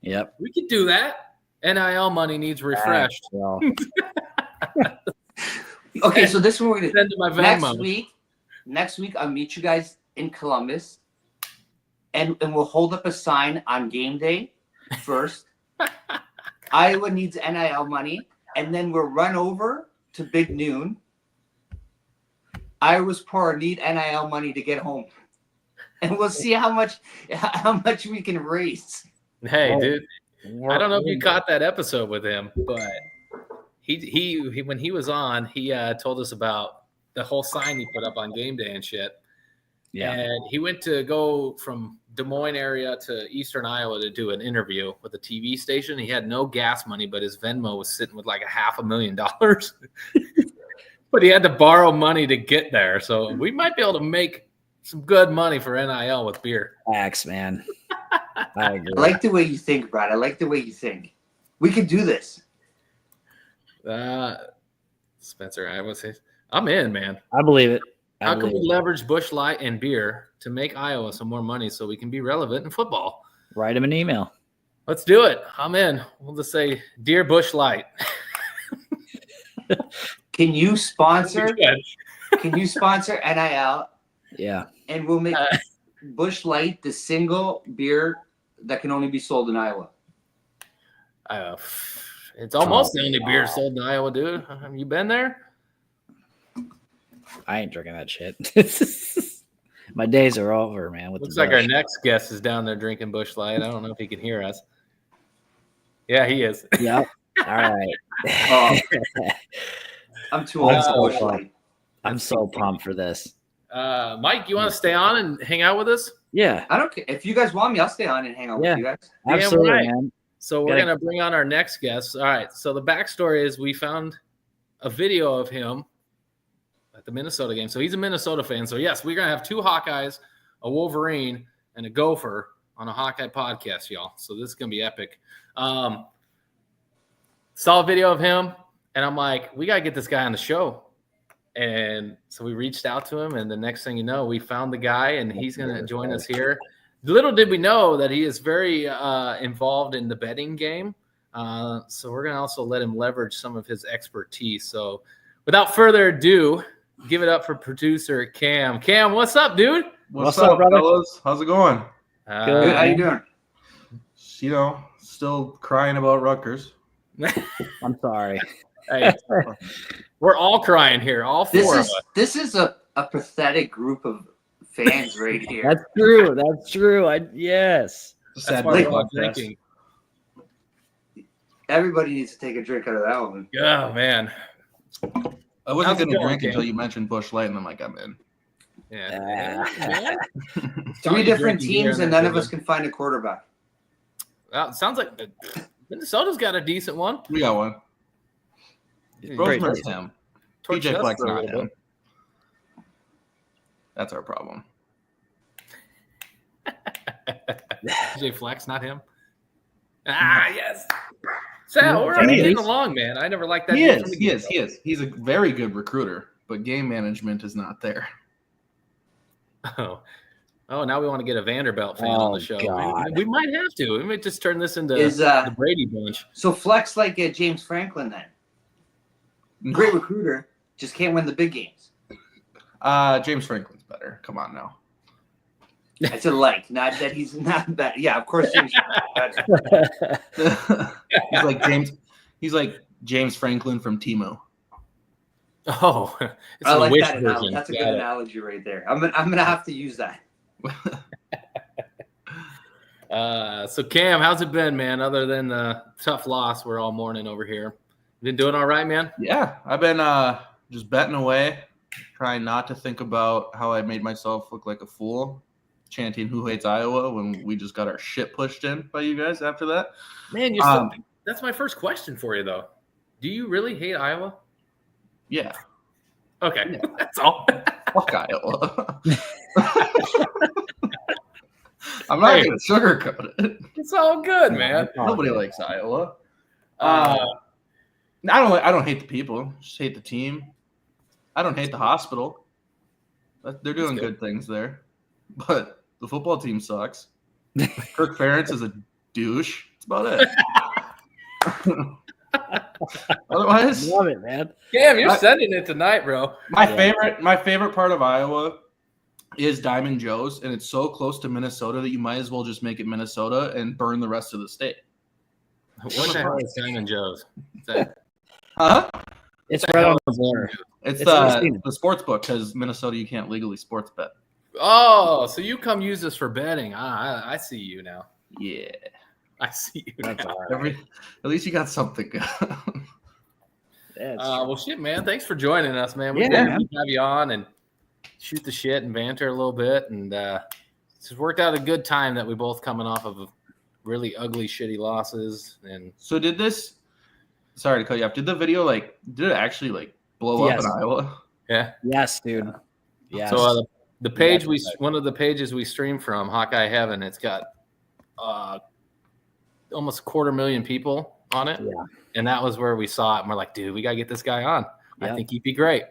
Yep. We could do that. NIL money needs refreshed. Well, Okay, so this is what we're gonna Send to my Venmo. Next week, I'll meet you guys in Columbus, and we'll hold up a sign on game day first. Iowa needs NIL money, and then we'll run over to Big Noon. Iowa's poor need NIL money to get home, and we'll see how much we can raise. Hey, Oh, dude. I don't know if you caught that episode with him, but he when he was on, he told us about the whole sign he put up on game day and shit. yeah. And he went to go from Des Moines area to Eastern Iowa to do an interview with a TV station. He had no gas money, but his Venmo was sitting with like $500,000. But he had to borrow money to get there. So we might be able to make some good money for NIL with beer. Facts, man. I agree. I like the way you think, Brad. I like the way you think. We could do this. Spencer, I would say I'm in, man. I believe it. How can we leverage Busch Light and beer to make Iowa some more money so we can be relevant in football? Write him an email. Let's do it. I'm in. We'll just say, Dear Busch Light. Can you sponsor? Can you sponsor NIL? Yeah. And we'll make Busch Light the single beer that can only be sold in Iowa. It's almost the only beer sold in Iowa, dude. Have you been there? I ain't drinking that shit. My days are over, man. With Looks the like our Busch. next guest is down there drinking Busch Light. I don't know if he can hear us. Yeah, he is. Yep. All right. Oh, I'm too old I'm for so Busch Light. I'm so pumped for this. Mike, you want to stay on and hang out with us? Yeah. I don't care. If you guys want me, I'll stay on and hang out Yeah. with you guys. Damn Absolutely, right. man. So we're going to bring on our next guest. All right. So the backstory is we found a video of him at the Minnesota game. So he's a Minnesota fan. So, yes, we're going to have two Hawkeyes, a Wolverine, and a Gopher on a Hawkeye podcast, y'all. So this is going to be epic. Saw a video of him, and I'm like, we got to get this guy on the show. And so we reached out to him, and the next thing you know, we found the guy, and he's going to join us here. Little did we know that he is very involved in the betting game. So we're going to also let him leverage some of his expertise. So without further ado, give it up for producer Cam. Cam, what's up, dude? What's up, up, brother? fellas? How's it going? Good. How you doing? You know, still crying about Rutgers. I'm sorry. Hey, we're all crying here, all four of us. This is a pathetic group of fans right here. That's true. That's true. Yes. That's Sad why day we're all podcast. drinking. Everybody needs to take a drink out of that one. Oh, man. I wasn't How's it going to going, drink Cam? until you mentioned Busch Light, and I'm like, I'm in. Yeah. Three different Drinking beer teams, in and that none of us video. can find a quarterback. Well, it sounds like Minnesota's got a decent one. We got one. Great. Roseman's him. Torch PJ us Fleck's for a not little him. That's our problem. PJ Flex, not him. Yes. Sal, we're He getting is. along, man. I never liked that. He dude is. from the He is. get-go. He is. He's a very good recruiter, but game management is not there. Oh, now we want to get a Vanderbilt fan on Oh, the show. God. We might have to. We might just turn this into Is the Brady bunch. so flex like James Franklin then? Great recruiter, just can't win the big games. James Franklin's better. Come on now. I said like, not that he's not bad. Yeah, of course James is better. He's like James Franklin from Timo. Oh, it's I a like wish that analogy. version. That's a Got good it. analogy right there. I'm gonna have to use that. So Cam, how's it been, man? Other than the tough loss we're all mourning over here, been doing all right, man? Yeah, I've been just betting away, trying not to think about how I made myself look like a fool, chanting "Who hates Iowa" when we just got our shit pushed in by you guys after that. Man, you still, that's my first question for you, though. Do you really hate Iowa? Yeah. Okay, Yeah. that's all. Fuck Iowa. I'm not going to sugarcoat it. It's all good, man. Nobody likes Iowa. Uh, I don't hate the people. Just hate the team. I don't hate the hospital. They're doing good things there. But the football team sucks. Kirk Ferentz is a douche. That's about it. Otherwise, Love it, man. Cam, you're sending it tonight, bro. my favorite part of Iowa is Diamond Joe's, and it's so close to Minnesota that you might as well just make it Minnesota and burn the rest of the state. What the hell is Diamond Joe's? Is that, Huh? It's right on the border. It's It's the sports book because Minnesota you can't legally sports bet. oh, so you come use this for betting. I see you now. Yeah. I see you That's now. all right. At least you got something good. Yeah, it's Well, shit, man. Thanks for joining us, man. We're Yeah, glad man. to have you on and shoot the shit and banter a little bit. And it's worked out a good time that we both coming off of really ugly, shitty losses. And So did this? Sorry to cut you off. Did the video did it actually blow up Yes. in Iowa? yeah. yes, dude. Yes. So the page That's one of the pages we stream from, Hawkeye Heaven, it's got almost 250,000 people on it. Yeah. And that was where we saw it. And we're like, dude, we got to get this guy on. I Yep. think he'd be great.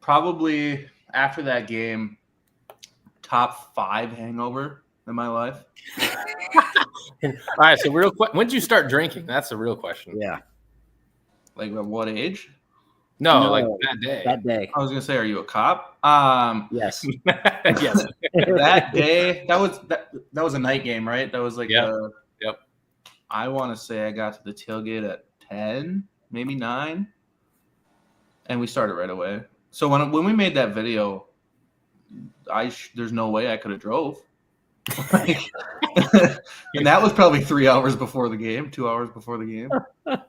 Probably after that game, top 5 hangover in my life. All right. So real quick, when did you start drinking? That's the real question. Yeah. Like at what age? No, No, like that day. That day. I was gonna say, are you a cop? Yes. Yes. That day, that was a night game, right? That was like Yep. I want to say I got to the tailgate at 10, maybe 9, and we started right away. So when we made that video, there's no way I could have drove. And that was probably 3 hours before the game, 2 hours before the game. Like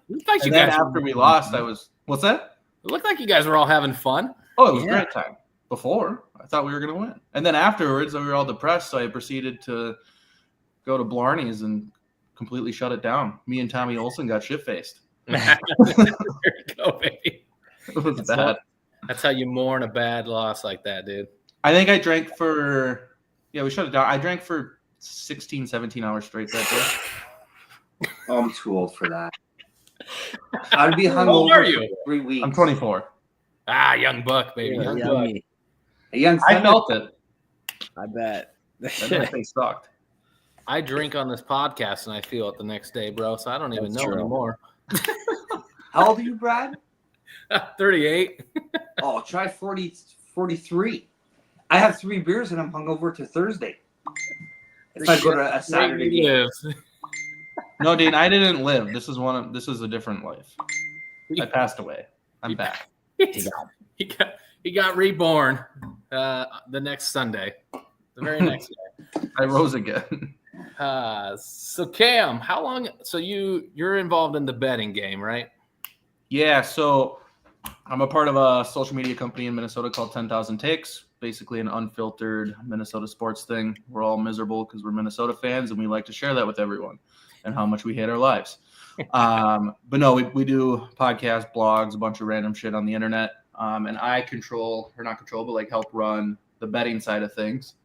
And then after we lost, what's that? It looked like you guys were all having fun. Oh, it was a Yeah. great time. Before, I thought we were going to win. And then afterwards, we were all depressed, so I proceeded to go to Blarney's and completely shut it down. Me and Tommy Olson got shit-faced. There you go, baby. It was bad. That's how you mourn a bad loss like that, dude. I think I drank we shut it down. I drank for 16, 17 hours straight that day. Oh, I'm too old for that. I'd be How old are hungover you? for 3 weeks. I'm 24. Young buck, baby. Yeah, Young yeah, buck. me. A young I Thunder- felt it. I bet. That night they sucked. I drink on this podcast and I feel it the next day, bro. So I don't even That's know true. anymore. How old are you, Brad? 38. Oh, try 43. I have 3 beers and I'm hungover to Thursday. If I go to a Saturday game. Lives. No, Dean, I didn't live. This is a different life. I passed away. I'm back. He got reborn the next Sunday, the very next day. I rose again. So Cam, how long? So you're involved in the betting game, right? Yeah, so I'm a part of a social media company in Minnesota called 10,000 Takes, basically an unfiltered Minnesota sports thing. We're all miserable because we're Minnesota fans and we like to share that with everyone and how much we hate our lives. But no, we do podcasts, blogs, a bunch of random shit on the internet. And I help run the betting side of things.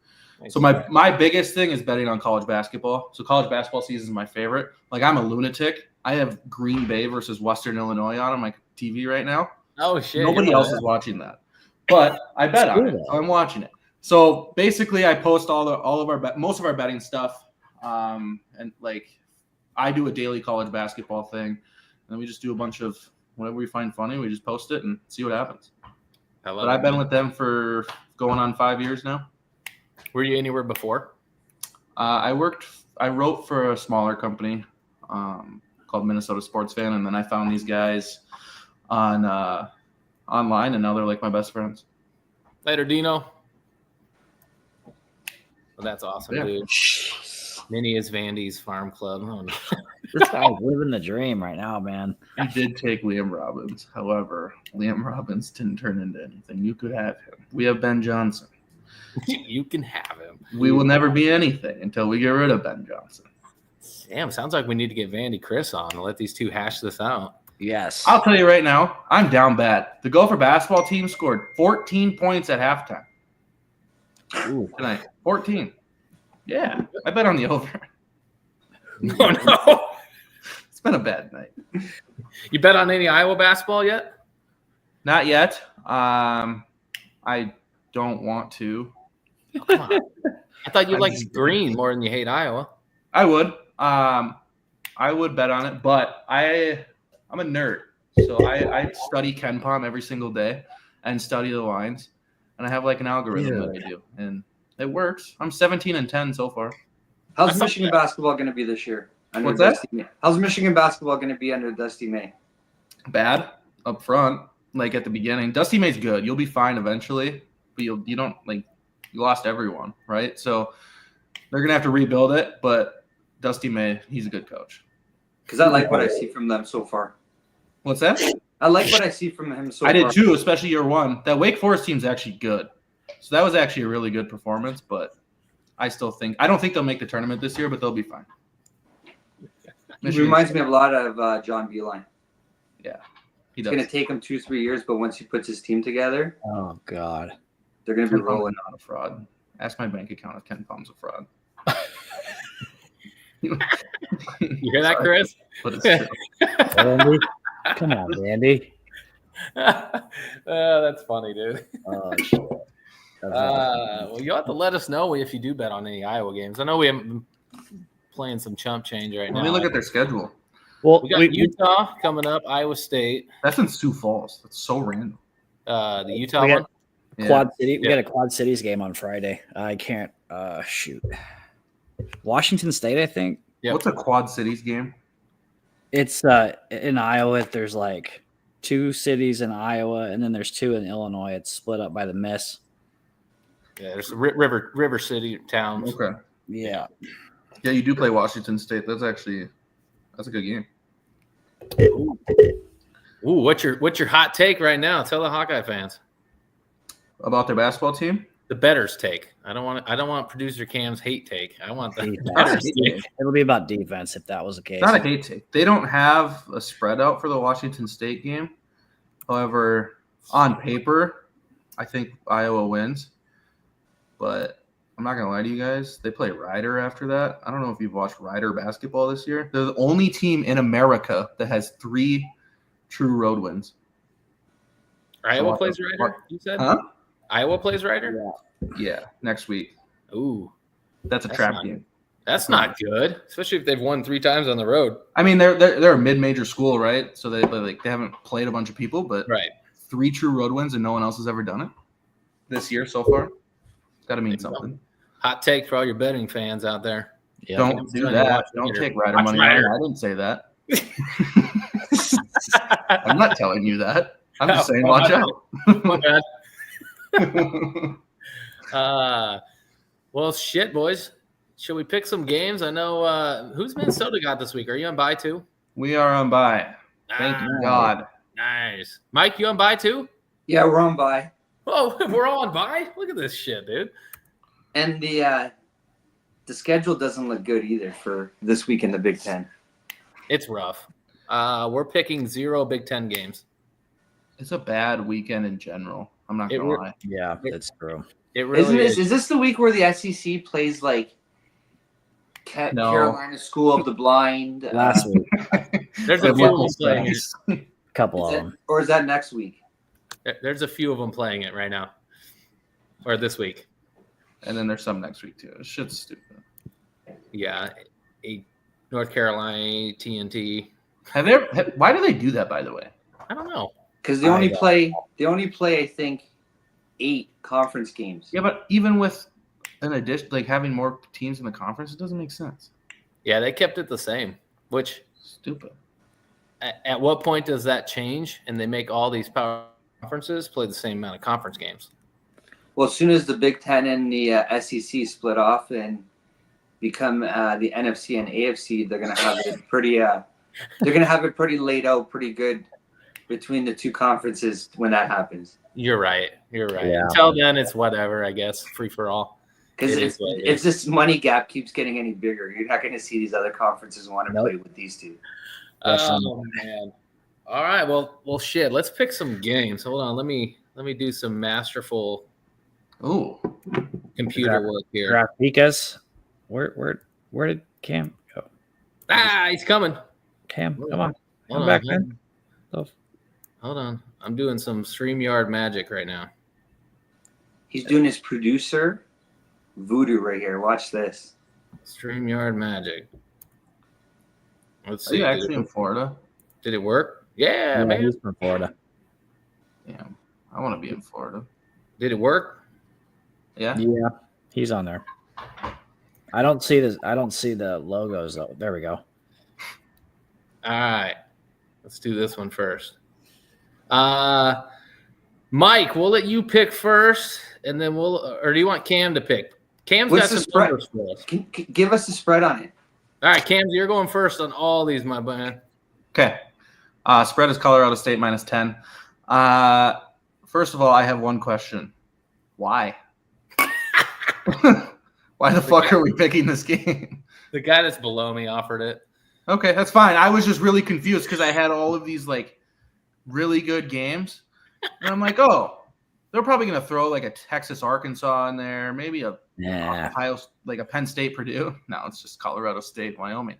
So my biggest thing is betting on college basketball. So college basketball season is my favorite. Like I'm a lunatic. I have Green Bay versus Western Illinois on my TV right now. Oh shit! Nobody else is watching that, but I bet on it. So I'm watching it. So basically, I post most of our betting stuff, and I do a daily college basketball thing, and we just do a bunch of whatever we find funny. We just post it and see what happens. I love But it. I've been with them for going on 5 years now. Were you anywhere before? I wrote for a smaller company called Minnesota Sports Fan, and then I found these guys on online, and now they're like my best friends. Later, Dino. Well, that's awesome, Yeah. dude. Minnie is Vandy's farm club. Oh, no. This guy's living the dream right now, man. You did take Liam Robbins. However, Liam Robbins didn't turn into anything. You could have him. We have Ben Johnson. You can have him. We will never be anything until we get rid of Ben Johnson. Damn, sounds like we need to get Vandy Chris on and let these two hash this out. Yes. I'll tell you right now, I'm down bad. The Gopher basketball team scored 14 points at halftime tonight. 14. Yeah, I bet on the over. Oh, no. It's been a bad night. You bet on any Iowa basketball yet? Not yet. I don't want to. Oh, come on. I thought you liked green more than you hate Iowa. I would. I would bet on it, but I'm a nerd. So I study KenPom every single day and study the lines. And I have like an algorithm that I do. And it works. I'm 17-10 so far. How's Michigan basketball going to be this year? What's that? How's Michigan basketball going to be under Dusty May? Bad up front, like at the beginning. Dusty May's good. You'll be fine eventually, but you don't like you lost everyone, right? So they're gonna have to rebuild it. But Dusty May, he's a good coach. Because I like what I see from them so far. What's that? I like what I see from him so far. I did too, especially year one. That Wake Forest team's actually good. So that was actually a really good performance, but I don't think they'll make the tournament this year, but they'll be fine. It reminds me of a lot of John Beeline. Yeah, it's going to take him 2-3 years, but once he puts his team together, Oh God. they're going to be rolling. Not a fraud. Ask my bank account if KenPom's a fraud. You hear that, Chris? But it's true. Andy? Come on, Andy. That's funny, dude. Oh, shit. That's awesome. Well, you'll have to let us know if you do bet on any Iowa games. I know we haven't been playing some chump change right now. Let me look at their schedule. Well, We got Utah coming up, Iowa State, That's in Sioux Falls. That's so random. the Utah We got- one. Yeah. Quad City. We Yeah. got a Quad Cities game on Friday. I can't shoot. Washington State, I think. Yep. What's a Quad Cities game? It's in Iowa. There's like 2 cities in Iowa, and then there's 2 in Illinois. It's split up by the Miss. Yeah, there's River City towns. Okay. Yeah. Yeah, you do play Washington State. That's a good game. Ooh, what's your hot take right now? Tell the Hawkeye fans. About their basketball team? The better's take. I don't want producer Cam's hate take. I want the better's take. It'll be about defense if that was the case. Not a hate take. They don't have a spread out for the Washington State game. However, on paper, I think Iowa wins. But I'm not going to lie to you guys. They play Rider after that. I don't know if you've watched Rider basketball this year. They're the only team in America that has 3 true road wins. Iowa plays Rider, you said? Huh? Iowa plays Rider? Yeah, next week. Ooh, That's a That's trap not- game. that's not good, especially if they've won 3 times on the road. I mean, they're a mid-major school, right? So they haven't played a bunch of people, but Right. 3 true road wins and no one else has ever done it this year so far. Got to mean something. Hot take for all your betting fans out there. Yeah. Don't do Watch that. Don't Rider. take Rider Watch money. Rider. I didn't say that. I'm not telling you that. I'm just saying, Oh, watch my out. bad. Well, shit, boys. Should we pick some games? I know who's Minnesota got this week? Are you on bye too? We are on bye. Thank God. Nice. Mike, you on bye too? Yeah, we're on by. Oh, we're all on bye? Look at this shit, dude. And the schedule doesn't look good either for this week in the Big Ten. It's rough. We're picking 0 Big Ten games. It's a bad weekend in general. I'm not It going to re- lie. Yeah, that's true. It really Is this the week where the SEC plays like No. Carolina School of the Blind? Last week, There's a few of them playing it. a couple of them. Or is that next week? There's a few of them playing it right now, or this week. And then there's some next week, too. This shit's stupid. Yeah, North Carolina TNT. Why do they do that, by the way? I don't know. Because they only play, I think, 8 conference games. Yeah, but even with an addition, like having more teams in the conference, it doesn't make sense. Yeah, they kept it the same, which Stupid. at what point does that change and they make all these power conferences play the same amount of conference games? Well, as soon as the Big Ten and the SEC split off and become the NFC and AFC, they're gonna have it pretty. They're gonna have it pretty laid out, pretty good between the two conferences when that happens. You're right. You're right. Yeah. Until then, it's whatever, I guess, free for all. Because It is what it if is. this money gap keeps getting any bigger, you're not going to see these other conferences want to Nope. play with these two. Oh man. All right. Well, shit. Let's pick some games. Hold on. Let me do some masterful Ooh. computer work here. Graphikas. Where did Cam go? Ah, he's coming. Cam, Hold come on. Hold Come on, back, hold man. on. Hold on. I'm doing some StreamYard magic right now. He's doing his producer voodoo right here. Watch this. StreamYard magic. Let's Are see. you actually in Florida? Did it work? Yeah, man. He's from Florida. Damn. I want to be in Florida. Did it work? Yeah. Yeah, he's on there. I don't see the logos though. There we go. All right. Let's do this one first. Mike, we'll let you pick first, and then or do you want Cam to pick? Cam's What's got the some spread? numbers for us. Give us the spread on it. All right, Cam, you're going first on all these, my man. Okay. Spread is Colorado State -10. First of all, I have one question. Why? Why the fuck are we picking this game? The guy that's below me offered it. Okay, that's fine. I was just really confused because I had all of these like really good games. And I'm like, oh, they're probably going to throw like a Texas, Arkansas in there, maybe a Ohio, like a Penn State, Purdue. No, it's just Colorado State, Wyoming.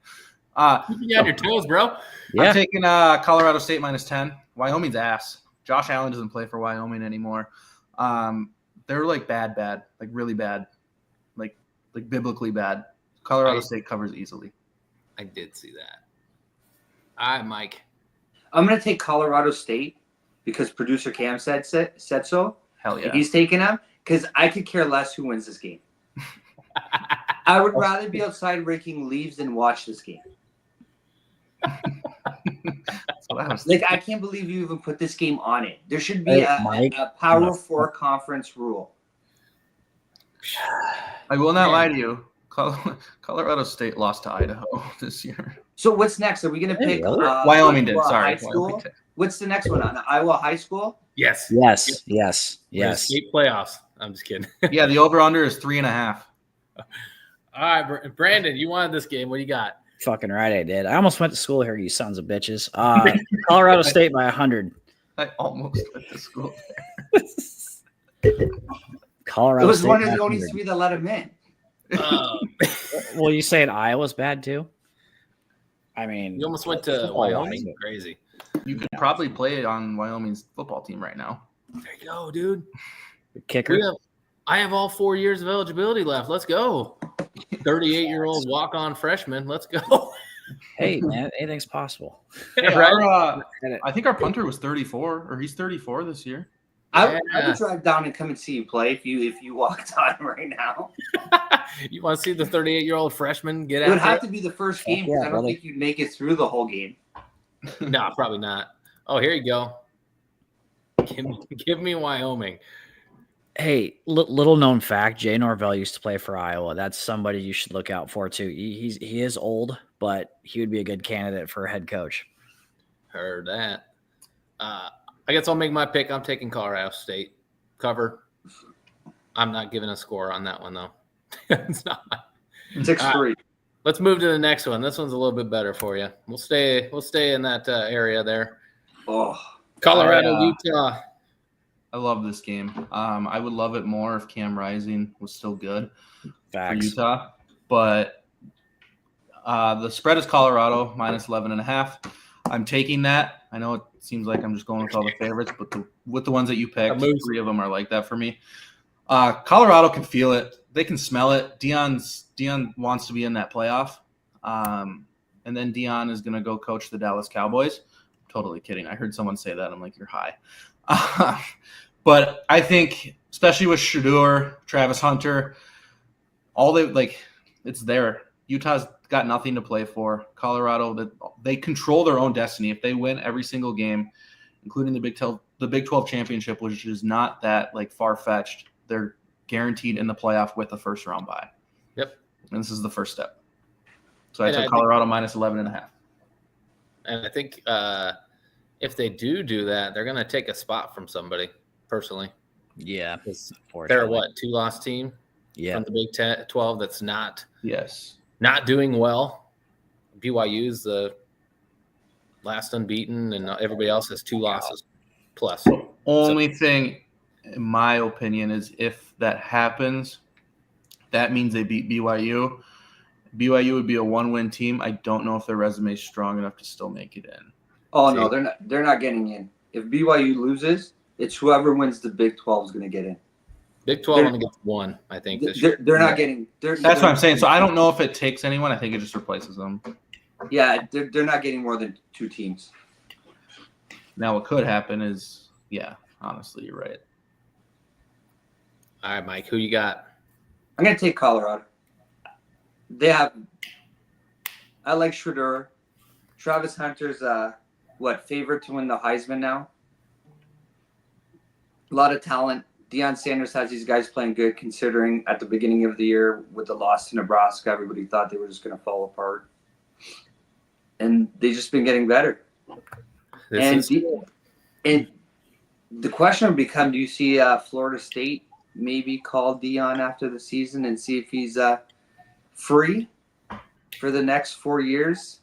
Keeping you on your toes, bro. Yeah. I'm taking Colorado State -10. Wyoming's ass. Josh Allen doesn't play for Wyoming anymore. They're like bad, like really bad, like biblically bad. Colorado State covers easily. I did see that. All right, Mike. I'm going to take Colorado State because producer Cam said so. Hell yeah. He's taking them because I could care less who wins this game. I would rather be outside raking leaves than watch this game. Like, I can't believe you even put this game on it. There should be a Power 4 conference rule. I will not lie to you. Colorado State lost to Idaho this year. So what's next? Are we going to pick Wyoming did. Iowa Sorry. High School? What's the next one on Iowa High School? Yes. Yes. State playoffs. I'm just kidding. Yeah, the over-under is 3.5. All right, Brandon, you wanted this game. What do you got? Fucking right, I did. I almost went to school here, you sons of bitches. Colorado State by 100. I almost went to school. Colorado It was State one of by the only 100. three that let him in. Well, you saying Iowa's bad too? I mean, You almost went to Wyoming. Crazy. You could probably play on Wyoming's football team right now. There you go, dude. Kicker. I have all 4 years of eligibility left. Let's go. 38-year-old walk-on freshman. Let's go. Hey, man, anything's possible. Hey, Right? I think our punter was 34, or he's 34 this year. I would drive down and come and see you play if you walked on right now. You want to see the 38-year-old freshman get It would out have to be the first game because yeah, I don't brother. think you'd make it through the whole game. No, probably not. Oh, here you go. Give me Wyoming. Hey, little known fact: Jay Norvell used to play for Iowa. That's somebody you should look out for too. He is old, but he would be a good candidate for a head coach. Heard that. I guess I'll make my pick. I'm taking Colorado State cover. I'm not giving a score on that one though. It's not. 6-3. Let's move to the next one. This one's a little bit better for you. We'll stay in that area there. Oh, Colorado, Utah. I love this game. I would love it more if Cam Rising was still good for Facts. Utah. But the spread is Colorado -11.5. I'm taking that. I know it seems like I'm just going with all the favorites, but with the ones that you picked, 3 of them are like that for me. Colorado can feel it. They can smell it. Dion wants to be in that playoff. And then Dion is going to go coach the Dallas Cowboys. Totally kidding. I heard someone say that. I'm like, you're high. But I think especially with Shedeur, Travis Hunter. It's there. Utah's got nothing to play for. Colorado, they control their own destiny. If they win every single game, including the Big 12 championship, which is not that far-fetched, they're guaranteed in the playoff with a first-round bye. Yep. And this is the first step. So I took Colorado minus 11.5. And I think if they do that, they're going to take a spot from somebody, personally. Yeah. They're what, 2-loss team? Yeah. From the Big 12 that's not doing well. BYU's the last unbeaten, and everybody else has 2 losses plus. The only thing, in my opinion, is if that happens, that means they beat BYU. BYU would be a 1-win team. I don't know if their resume is strong enough to still make it in. Oh, no, they're not getting in. If BYU loses, it's whoever wins the Big 12 is going to get in. Big 12 only gets 1, I think, this year. They're not getting – That's what I'm saying. So I don't know if it takes anyone. I think it just replaces them. Yeah, they're not getting more than 2 teams. Now what could happen is, honestly, you're right. All right, Mike, who you got? I'm going to take Colorado. I like Shedeur. Travis Hunter's favorite to win the Heisman now. A lot of talent. Deion Sanders has these guys playing good, considering at the beginning of the year with the loss to Nebraska, everybody thought they were just going to fall apart. And they've just been getting better. And the question would become, do you see Florida State maybe call Deion after the season and see if he's free for the next 4 years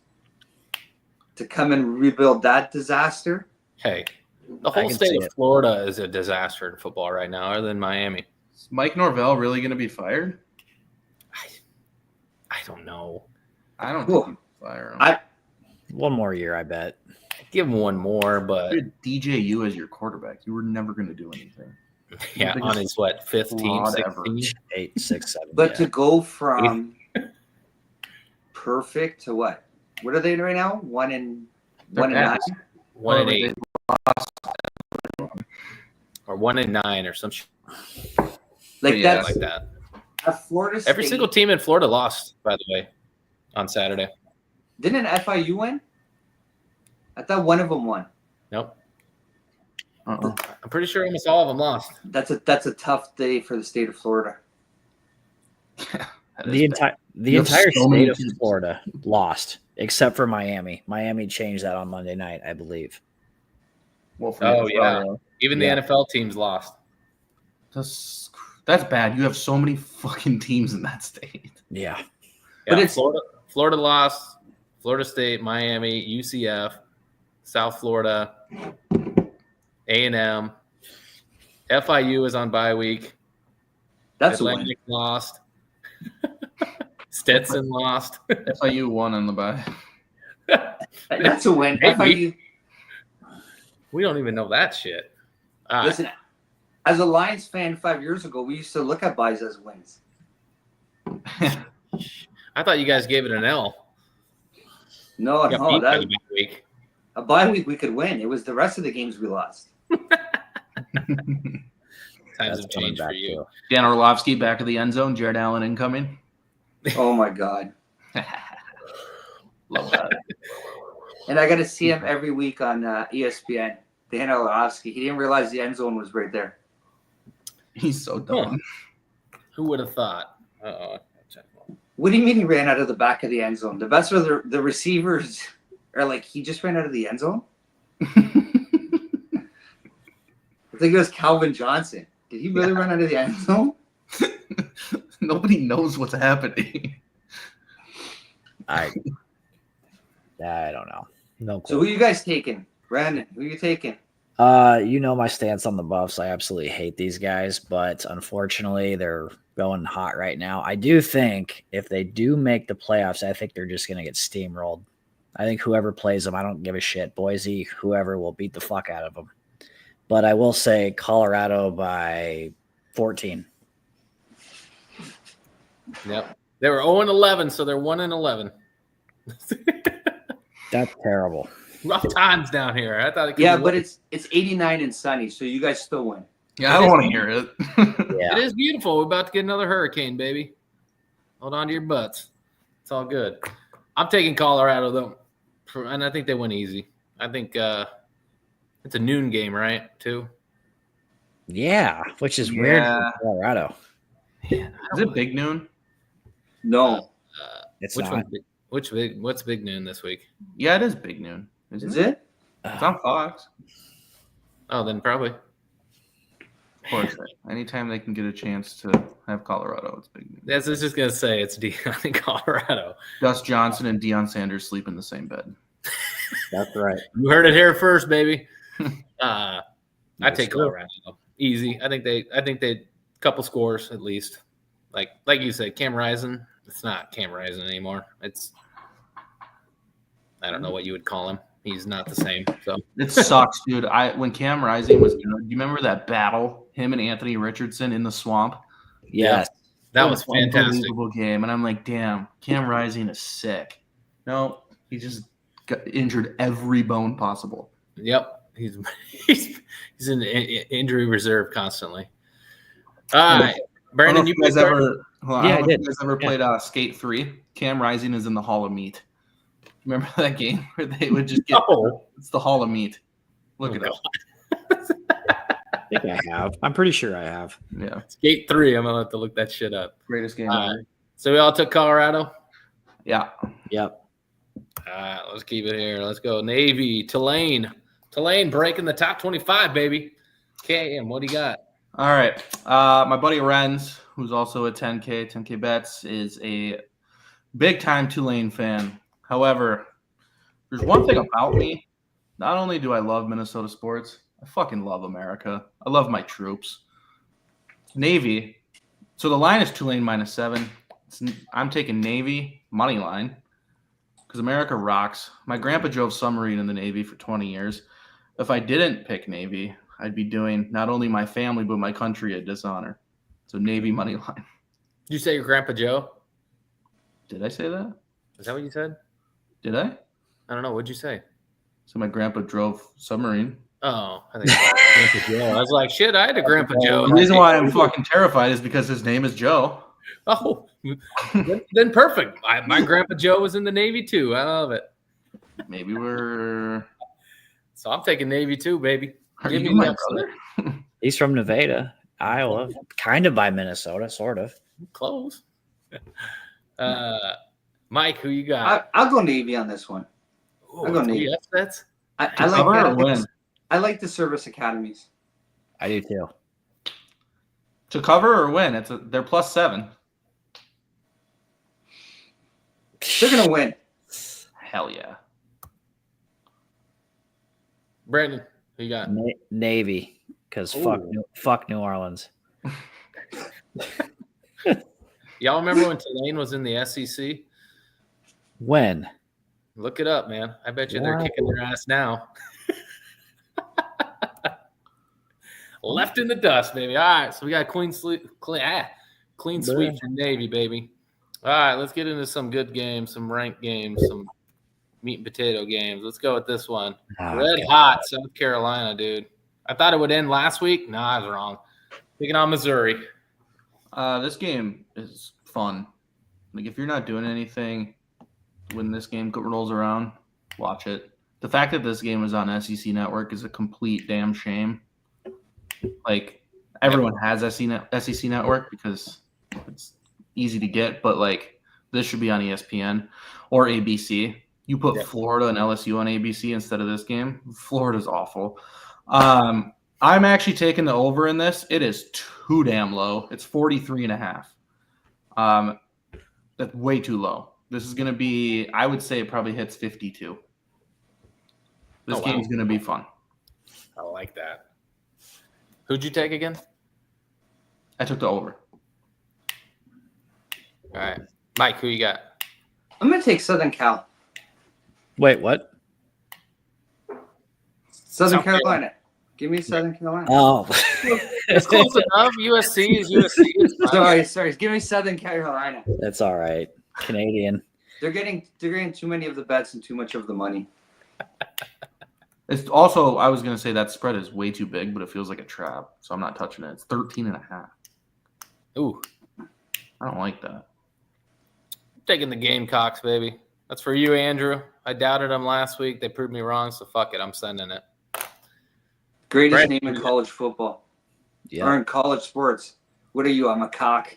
to come and rebuild that disaster? Hey, the whole state of Florida is a disaster in football right now, other than Miami. Is Mike Norvell really going to be fired? I don't know. I don't think he'll fire him. One more year, I bet. Give him one more, but you had DJU as your quarterback. You were never going to do anything. Yeah, on his 5th team, 16? 8, 6, 7. But to go from perfect to what? What are they right now? 1 and 9? 1 and 8. Or 1 and 9 or some shit. Like that. Florida State, every single team in Florida lost, by the way, on Saturday. Didn't FIU win? I thought one of them won. Nope. I'm pretty sure almost all of them lost. That's a tough day for the state of Florida. The entire state of Florida lost, except for Miami. Miami changed that on Monday night, I believe. Well, even the NFL teams lost. That's bad. You have so many fucking teams in that state. Yeah. But it's Florida lost. Florida State, Miami, UCF, South Florida, A&M. FIU is on bye week. That's Atlantic lost. Stetson lost. FIU won on the bye. That's a win. FIU. We don't even know that shit. Listen, as a Lions fan 5 years ago, we used to look at buys as wins. I thought you guys gave it an L. No, a bye week. A bye week we could win. It was the rest of the games we lost. Times have changed for you. Dan Orlovsky back of the end zone. Jared Allen incoming. Oh my God. Love that. And I got to see him every week on ESPN. Dan Orlovsky. He didn't realize the end zone was right there. He's so dumb. Who would have thought? Uh-oh. What do you mean he ran out of the back of the end zone? The best of the receivers are like, he just ran out of the end zone? I think it was Calvin Johnson. Did he really run out of the end zone? Nobody knows what's happening. I don't know. No clue. So who you guys taking? Brandon, who you taking? You know my stance on the Buffs. I absolutely hate these guys, but unfortunately they're going hot right now. I do think if they do make the playoffs, I think they're just going to get steamrolled. I think whoever plays them, I don't give a shit. Boise, whoever will beat the fuck out of them. But I will say Colorado by 14. Yep. They were 0-11, so they're 1-11. That's terrible. Rough times down here. I thought it could but it's 89 and sunny, so you guys still win. Yeah, I don't want to hear it. Yeah. It is beautiful. We're about to get another hurricane, baby. Hold on to your butts. It's all good. I'm taking Colorado, though, and I think they win easy. I think it's a noon game, right, too? Yeah, which is weird for Colorado. Is it big noon? No. It's Which not. one's big? What's big noon this week? Yeah, it is big noon. Is it? It's on Fox. Oh, then probably. Of course. Anytime they can get a chance to have Colorado, it's big noon. That's I was just gonna say it's Deion in Colorado. Gus Johnson and Deion Sanders sleep in the same bed. That's right. You heard it here first, baby. I take true. Colorado easy. I think they couple scores at least. Like you said, Cam Rising. It's not Cam Rising anymore. It's I don't know what you would call him. He's not the same. So It sucks, dude. When Cam Rising was good, do you remember that battle? Him and Anthony Richardson in the swamp? Yes. that What was an fantastic. unbelievable game. And I'm like, damn, Cam Rising is sick. No, he just got injured every bone possible. Yep, he's in injury reserve constantly. All right, Brandon, you guys picked ever? Hold on, Yeah, I I don't know if did. you guys ever played Skate 3? Cam Rising is in the Hall of Meat. Remember that game where they would just get? No. It's the Hall of Meat. Look Oh, it up. I think I have. I'm pretty sure I have. Yeah, Skate 3. I'm gonna have to look that shit up. greatest game All right. ever. So we all took Colorado. Yeah. Yep. All right, let's keep it here. Let's go Navy. Tulane breaking the top 25, baby. KM, what do you got? All right. My buddy Renz, who's also a 10K Bets, is a big-time Tulane fan. However, there's one thing about me. Not only do I love Minnesota sports, I fucking love America. I love my troops. Navy. So the line is Tulane -7. I'm taking Navy money line because America rocks. My grandpa drove submarine in the Navy for 20 years. If I didn't pick Navy, I'd be doing not only my family but my country a dishonor. So Navy money line. Did you say your Grandpa Joe? Did I say that? Is that what you said? Did I? I don't know. What'd you say? So my grandpa drove submarine. Oh, I think Grandpa Joe. I was like, shit, I had a Grandpa Joe. The reason why I'm fucking terrified is because his name is Joe. Oh, then perfect. My Grandpa Joe was in the Navy too. I love it. Maybe we're. So I'm taking Navy too, baby. Are Give you me my the brother? He's from Nevada, Iowa, kind of by Minnesota, sort of. Close. Mike, who you got? I'll go Navy on this one. Ooh, I'll go 3 Navy. upsets? I Cover or win? I like the service academies. I do too. To cover or win? They're +7. They're gonna win. Hell yeah. Brandon, who you got? Navy, because fuck New Orleans. Y'all remember when Tulane was in the SEC? When? Look it up, man. I bet you they're Wow. kicking their ass now. Left in the dust, baby. All right, so we got clean sweep for Navy, baby. All right, let's get into some good games, some ranked games, some meat and potato games. Let's go with this one. Red hot, South Carolina, dude. I thought it would end last week. No, I was wrong. Picking on Missouri. This game is fun. Like, if you're not doing anything when this game rolls around, watch it. The fact that this game is on SEC Network is a complete damn shame. Like, everyone has SEC Network because it's easy to get, but, like, this should be on ESPN or ABC. You put Florida and LSU on ABC instead of this game. Florida's awful. I'm actually taking the over in this. It is too damn low. It's 43.5. That's way too low. This is going to be, I would say it probably hits 52. This game's going to be fun. I like that. Who'd you take again? I took the over. All right. Mike, who you got? I'm gonna take Southern Cal. Wait, what? Southern Carolina. Give me Southern Carolina. Oh. It's close enough. USC is USC. It's fine. Sorry. Give me Southern Carolina. That's all right. Canadian. They're getting too many of the bets and too much of the money. It's also, I was going to say that spread is way too big, but it feels like a trap. So I'm not touching it. It's 13.5. Ooh, I don't like that. taking the Gamecocks, baby. That's for you, Andrew. I doubted them last week. They proved me wrong, so fuck it. I'm sending it. Greatest Brent, name in college football. Yeah. Or in college sports. What are you? I'm a cock.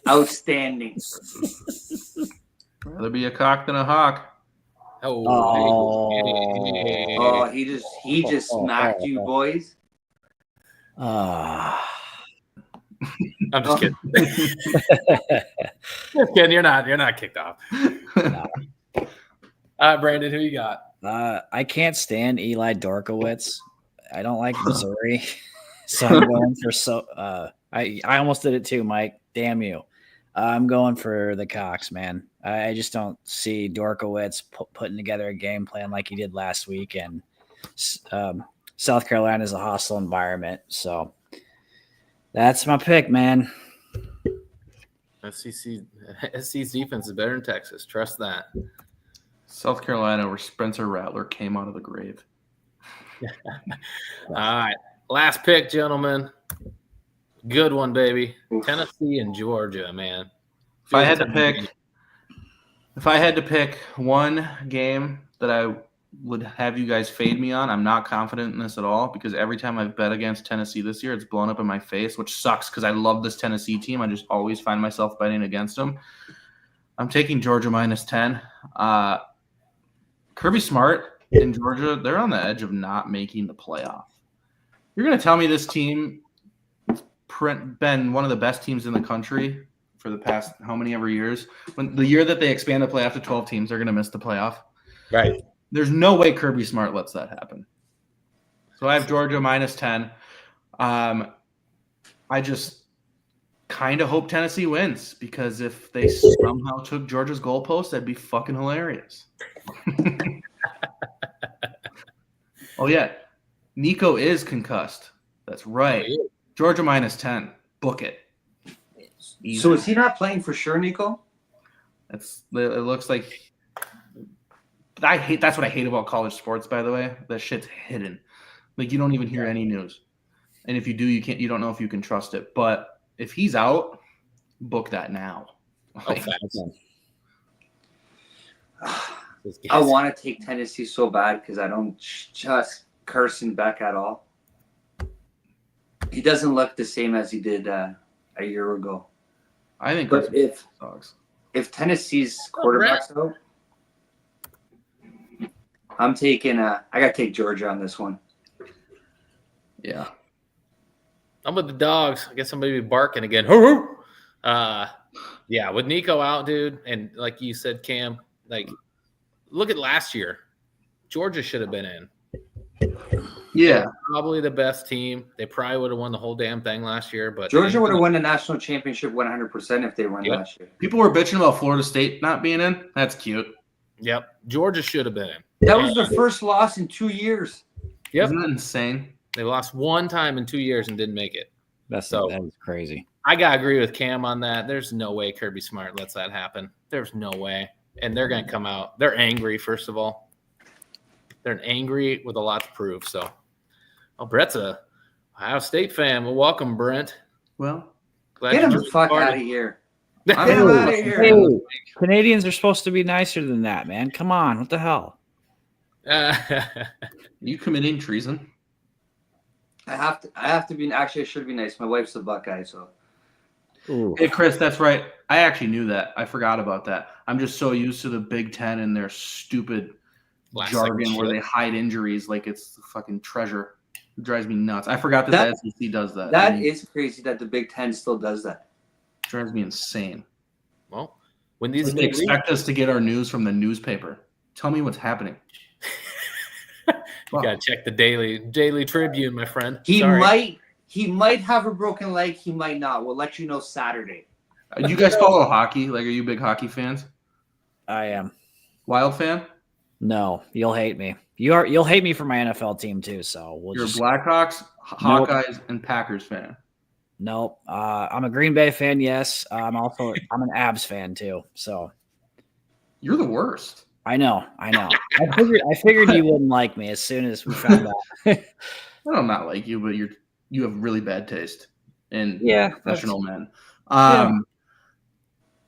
Outstanding. Rather be a cock than a hawk. Oh, Oh, he just smacked you boys. I'm just kidding. Just kidding. You're not kicked off. No. Brandon, who you got? I can't stand Eli Dorkowitz. I don't like Missouri, so I'm going for I almost did it too, Mike. Damn you. I'm going for the Cox, man. I just don't see Dorkowitz putting together a game plan like he did last week, and South Carolina is a hostile environment, so that's my pick, man. SC's defense is better than Texas. Trust that. South Carolina, where Spencer Rattler came out of the grave. All right. Last pick, gentlemen. Good one, baby. Oof. Tennessee and Georgia, man. If I had to pick one game that I would have you guys fade me on, I'm not confident in this at all because every time I've bet against Tennessee this year, it's blown up in my face, which sucks because I love this Tennessee team. I just always find myself betting against them. I'm taking Georgia -10. Kirby Smart in Georgia, they're on the edge of not making the playoff. You're going to tell me this team been one of the best teams in the country for the past how many ever years? When the year that they expand the playoff to 12 teams, they're going to miss the playoff. Right. There's no way Kirby Smart lets that happen. So I have Georgia -10. I just kind of hope Tennessee wins because if they somehow took Georgia's goalpost, that'd be fucking hilarious. Oh, yeah. Nico is concussed. That's right. Georgia -10. Book it. Easy. So is he not playing for sure, Nico? It looks like that's what I hate about college sports, by the way. That shit's hidden. Like you don't even hear any news. And if you do, you don't know if you can trust it. But if he's out, book that now. Like, I want to take Tennessee so bad because I don't trust Carson Beck at all. He doesn't look the same as he did a year ago. I think But if Tennessee's quarterback's out, I'm taking I got to take Georgia on this one. yeah. I'm with the dogs. I guess somebody be barking again. Yeah, with Nico out, dude, and like you said, Cam, like look at last year. Georgia should have been in. Yeah. Probably the best team. They probably would have won the whole damn thing last year. But Georgia would have won the national championship 100% if they won last year. People were bitching about Florida State not being in. That's cute. Yep. Georgia should have been in. That was their first loss in 2 years. Yep. Isn't that insane? They lost one time in 2 years and didn't make it. That was crazy. I got to agree with Cam on that. There's no way Kirby Smart lets that happen. There's no way. And they're going to come out. They're angry, first of all. They're angry with a lot to prove. So, Brett's a Ohio State fan. Well, welcome, Brent. Well, Get him the fuck out of here. Get him out of here. Hey, Canadians are supposed to be nicer than that, man. Come on. What the hell? Are you committing treason? I have to be. Actually, I should be nice. My wife's a Buckeye, so. Ooh. Hey, Chris, that's right. I actually knew that. I forgot about that. I'm just so used to the Big Ten and their stupid jargon where they hide injuries like it's fucking treasure. It drives me nuts. I forgot that the SEC does that. That is crazy that the Big Ten still does that. It drives me insane. Well, when these They expect us to get our news from the newspaper. Tell me what's happening. You gotta check the Daily Tribune, my friend. He might have a broken leg. He might not. We'll let you know Saturday. Do you guys follow hockey? Like, are you big hockey fans? I am. Wild fan? No, you'll hate me. You'll hate me for my NFL team too. So You're a Blackhawks, Hawkeyes, and Packers fan. Nope. I'm a Green Bay fan. Yes. I'm an Abs fan too. So You're the worst. I know. I figured you wouldn't like me as soon as we found out. I don't not like you, but you have really bad taste in professional men.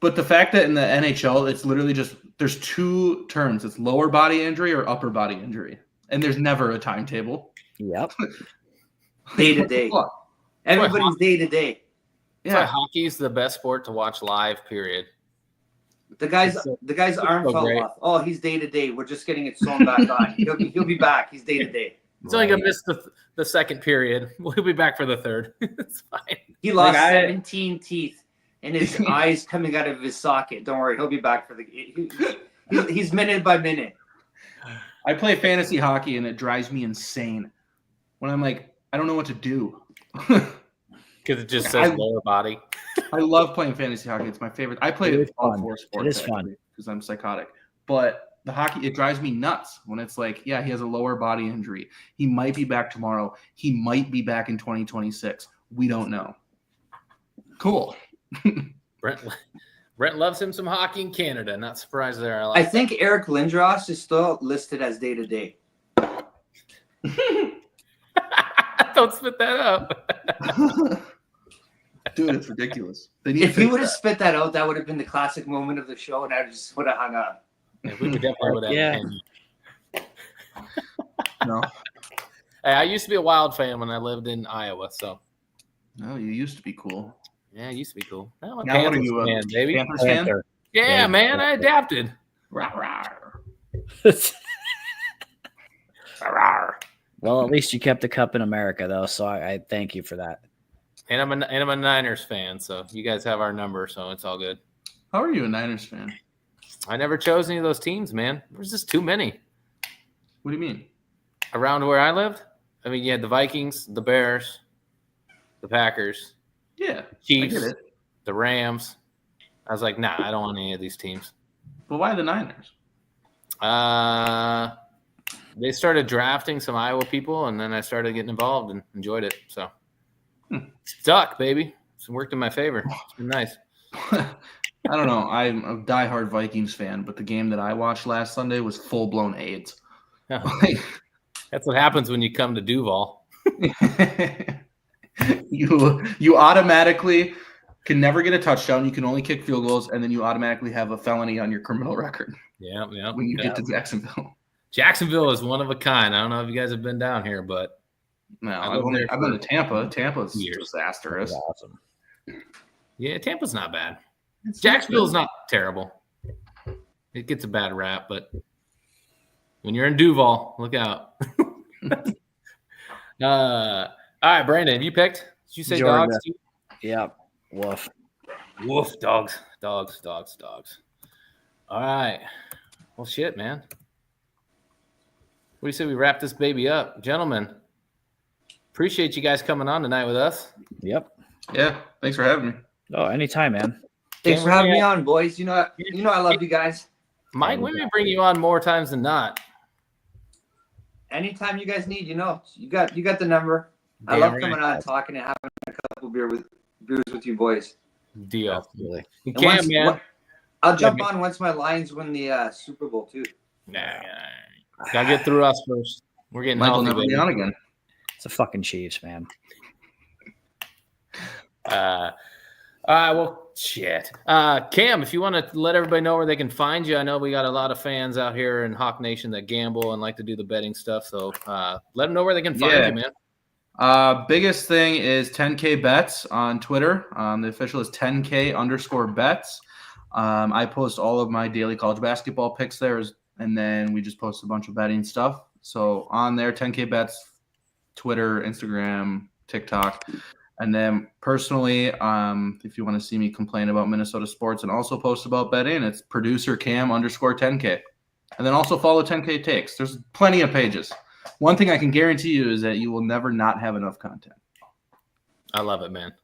But the fact that in the NHL, it's literally just there's two terms. It's lower body injury or upper body injury. And there's never a timetable. Yep. Day to day. Everybody's day to day. Yeah, hockey's the best sport to watch live, period. The guy's arm fell off. Oh, he's day to day. We're just getting it sewn back on. He'll be back. He's day to day. He's only gonna miss the second period. We'll be back for the third. It's fine. He lost 17 teeth and his eyes coming out of his socket. Don't worry, he'll be back for he's minute by minute. I play fantasy hockey and it drives me insane when I'm like, I don't know what to do. Because it just says lower body. I love playing fantasy hockey. It's my favorite. I play all four sports. It is fun because I'm psychotic. But the hockey, it drives me nuts when it's like, yeah, he has a lower body injury. He might be back tomorrow. He might be back in 2026. We don't know. Cool. Brent loves him some hockey in Canada. Not surprised there. I think Eric Lindros is still listed as day to day. Don't spit that up. Dude, it's ridiculous. If he would have spit that out, that would have been the classic moment of the show, and I just would have hung up. Yeah, we would definitely have. No. Hey, I used to be a Wild fan when I lived in Iowa. So. No, you used to be cool. Yeah, it used to be cool. Now what are you, fan, baby? Panthers fan? Yeah, man, I adapted. Well, at least you kept the cup in America, though, so I thank you for that. And I'm a Niners fan, so you guys have our number, so it's all good. How are you a Niners fan? I never chose any of those teams, man. There's just too many. What do you mean? Around where I lived? I mean, you had the Vikings, the Bears, the Packers. Yeah, Chiefs, I get it. The Rams. I was like, nah, I don't want any of these teams. But why the Niners? They started drafting some Iowa people, and then I started getting involved and enjoyed it. So stuck, baby. It's worked in my favor. It's been nice. I don't know. I'm a diehard Vikings fan, but the game that I watched last Sunday was full-blown AIDS. Oh. That's what happens when you come to Duval. You automatically can never get a touchdown. You can only kick field goals, and then you automatically have a felony on your criminal record. Yeah. When you get to Jacksonville. Jacksonville is one of a kind. I don't know if you guys have been down here, but no, I've been to Tampa. Tampa's disastrous. Awesome. Yeah, Tampa's not bad. Jacksonville's not terrible. It gets a bad rap, but when you're in Duval, look out. All right, Brandon, have you picked? Did you say Georgia. dogs? Yep. Woof. Woof, dogs. All right. Well, shit, man. What do you say we wrap this baby up? Gentlemen, appreciate you guys coming on tonight with us. Yep. Yeah, thanks for having me. Oh, anytime, man. Thanks for having me on, boys. You know I love you guys. Mike, we may bring you on more times than not. Anytime you guys need, you got the number. I love coming on, talking, and having a couple beers with you boys. Deal. Absolutely. Man. I'll jump on once my Lions win the Super Bowl too. Nah. Gotta get through us first. We're getting Michael healthy, never be baby. on again. It's the fucking Chiefs, man. All right, well, shit. Cam, if you want to let everybody know where they can find you, I know we got a lot of fans out here in Hawk Nation that gamble and like to do the betting stuff. So let them know where they can find you, man. Biggest thing is 10K bets on Twitter. The official is 10K_bets. I post all of my daily college basketball picks there, and then we just post a bunch of betting stuff. So on there, 10K bets, Twitter, Instagram, TikTok. And then personally, if you want to see me complain about Minnesota sports and also post about betting, it's producer Cam_10K. And then also follow 10K takes. There's plenty of pages. One thing I can guarantee you is that you will never not have enough content. I love it, man.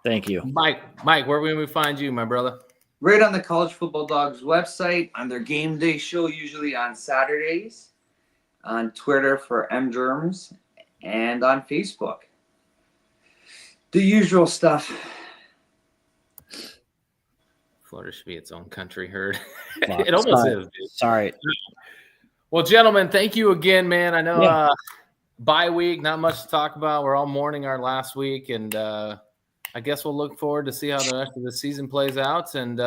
Thank you. Mike, where will we find you, my brother? Right on the College Football Dawgs website, on their game day show, usually on Saturdays, on Twitter for mgerms, and on Facebook. The usual stuff. Florida should be its own country herd. Fuck, It almost sorry. is, dude. Sorry. Well, gentlemen, thank you again, man. I know Yeah. bye week, not much to talk about. We're all mourning our last week, and I guess we'll look forward to see how the rest of the season plays out. And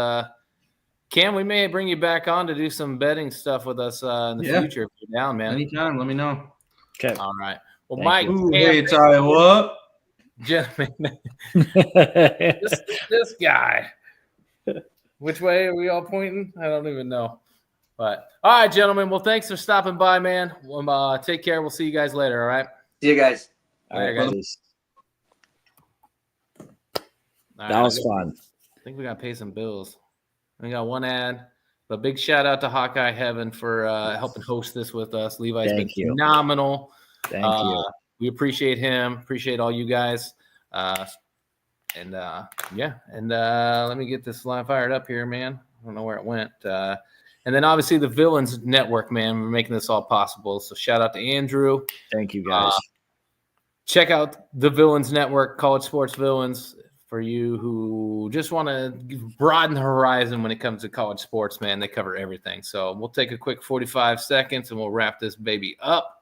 Cam, we may bring you back on to do some betting stuff with us in the future if you're down, man. Anytime, let me know. Okay. All right. Well, Thank Mike, you. Ooh, Cam, hey, Ty, what? gentlemen, this guy. Which way are we all pointing? I don't even know. But all right, gentlemen. Well, thanks for stopping by, man. Take care. We'll see you guys later. All right. See you guys. All right, Later, guys. All That right, was fun. I think we got to pay some bills. We got one ad. But big shout out to Hawkeye Heaven for helping host this with us. Levi's Thank been you. phenomenal. Thank you. We appreciate him. Appreciate all you guys. And let me get this line fired up here, man. I don't know where it went. And then obviously the Villains Network, man. We're making this all possible. So shout out to Andrew. Thank you, guys. Check out the Villains Network, College Sports Villains, for you who just want to broaden the horizon when it comes to college sports, man. They cover everything. So we'll take a quick 45 seconds and we'll wrap this baby up.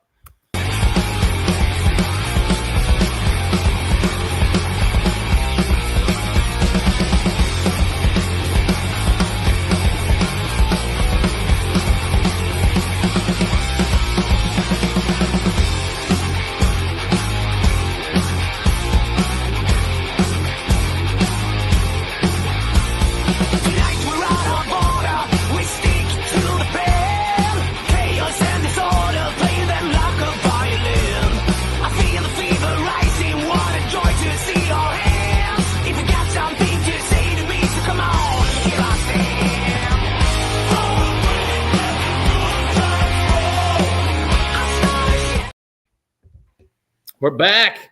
We're back.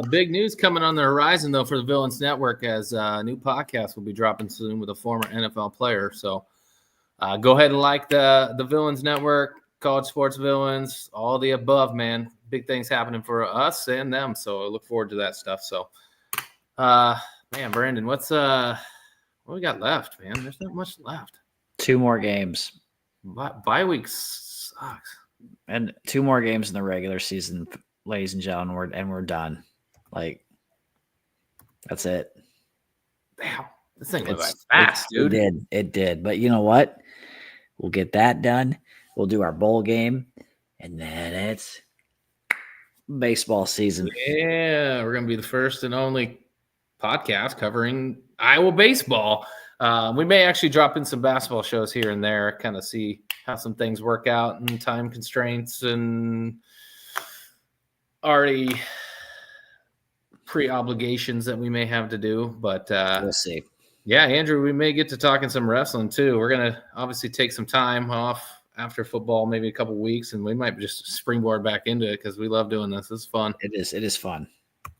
Big news coming on the horizon, though, for the Villains Network, as a new podcast will be dropping soon with a former NFL player. So go ahead and like the Villains Network, College Sports Villains, all the above, man. Big things happening for us and them. So I look forward to that stuff. So, man, Brandon, what we got left, man? There's not much left. 2 more games. Bye week sucks. And 2 more games in the regular season, ladies and gentlemen, and we're done. Like, that's it. Damn, this thing went by fast, dude. It did. But you know what? We'll get that done. We'll do our bowl game, and then it's baseball season. Yeah, we're gonna be the first and only podcast covering Iowa baseball. We may actually drop in some basketball shows here and there, kind of see how some things work out and time constraints and already pre-obligations that we may have to do. But We'll see. yeah, Andrew, we may get to talking some wrestling too. We're gonna obviously take some time off after football, maybe a couple weeks, and we might just springboard back into it because we love doing this. It's fun. It is fun.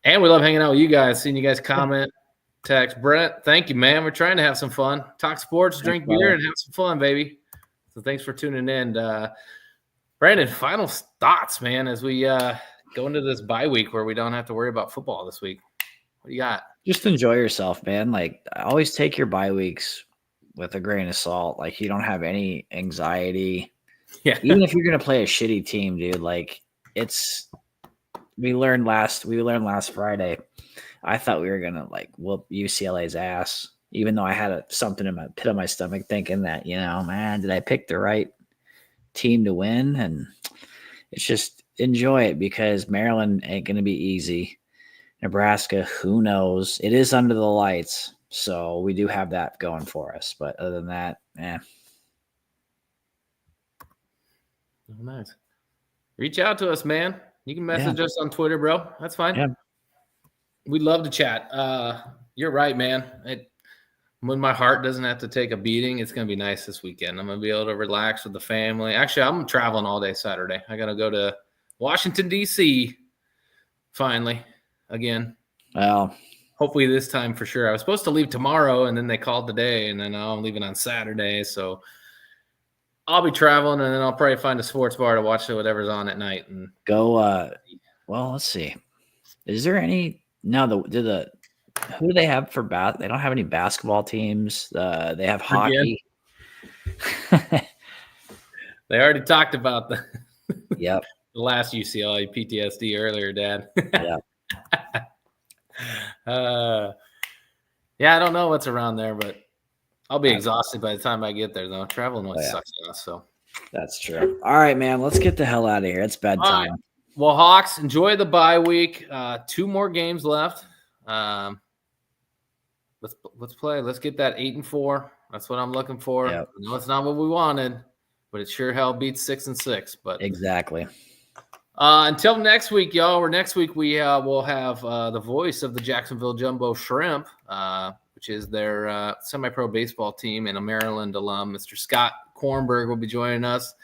And we love hanging out with you guys, seeing you guys comment, text. Brett, thank you, man. We're trying to have some fun. Talk sports, drink beer, and have some fun, baby. So thanks for tuning in. Brandon, final thoughts, man, as we go into this bye week where we don't have to worry about football this week. What do you got? Just enjoy yourself, man. Like, always take your bye weeks with a grain of salt. Like, you don't have any anxiety. Yeah. Even if you're gonna play a shitty team, dude, like, we learned last Friday. I thought we were gonna like whoop UCLA's ass, even though I had something in my pit of my stomach thinking that, man, did I pick the right team to win? And it's just enjoy it, because Maryland ain't gonna be easy. Nebraska, who knows? It is under the lights, so we do have that going for us. But other than that, Oh, nice. Reach out to us, man. You can message us on Twitter, bro. That's fine. Yeah. We'd love to chat. You're right, man. When my heart doesn't have to take a beating, it's going to be nice this weekend. I'm going to be able to relax with the family. Actually, I'm traveling all day Saturday. I got to go to Washington, D.C. finally again. Well, hopefully this time for sure. I was supposed to leave tomorrow, and then they called today, and then I'm leaving on Saturday. So I'll be traveling, and then I'll probably find a sports bar to watch whatever's on at night. And go. Well, let's see. Is there any? No, did the Who do they have for They don't have any basketball teams. They have hockey. They already talked about the Yep. the last UCLA PTSD earlier, Dad. Yeah. Yeah, I don't know what's around there, but I'll be exhausted by the time I get there, though. Traveling always sucks to us, so. That's true. All right, man. Let's get the hell out of here. It's bedtime. Right. Well, Hawks, enjoy the bye week. 2 more games left. Let's play. Let's get that 8-4. That's what I'm looking for. Yep. I know it's not what we wanted, but it sure hell beats 6-6. But exactly. Until next week, y'all. Next week we will have the voice of the Jacksonville Jumbo Shrimp, which is their semi-pro baseball team, and a Maryland alum, Mr. Scott Kornberg, will be joining us.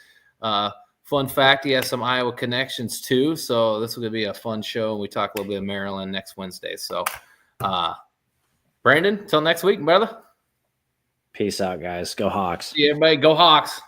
Fun fact, he has some Iowa connections too, so this will be a fun show. We talk a little bit of Maryland next Wednesday. So, Brandon, till next week, brother. Peace out, guys. Go Hawks. See you, everybody. Go Hawks.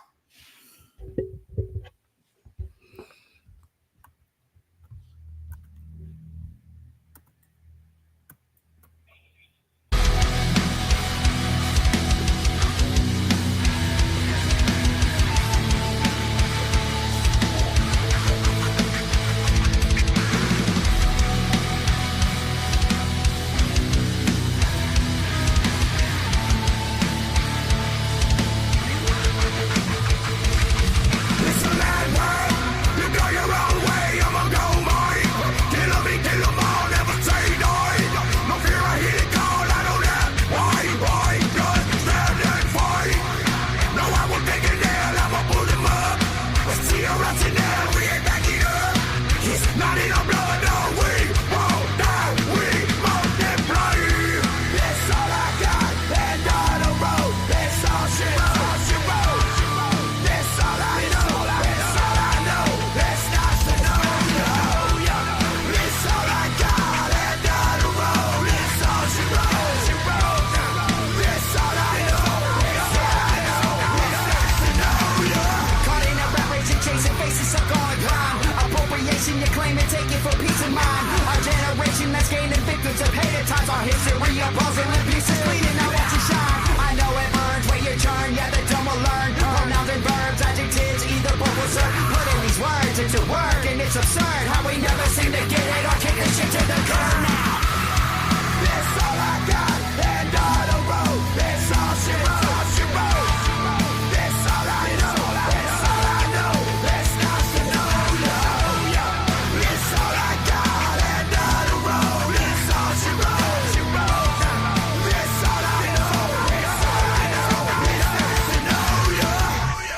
It's absurd how we never seem to get it or kick the shit to the curb now. This all I got, and on the road. This all she wrote. This all I know. This all I know. This not to know. This all I got, and on the road. This all she wrote. This all I know. This all I know. This not to know.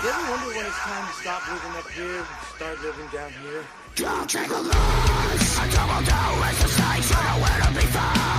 You ever wonder when it's time to stop living up here and start living down here? Don't drink a lot. I double down, exercise, you know where to be found.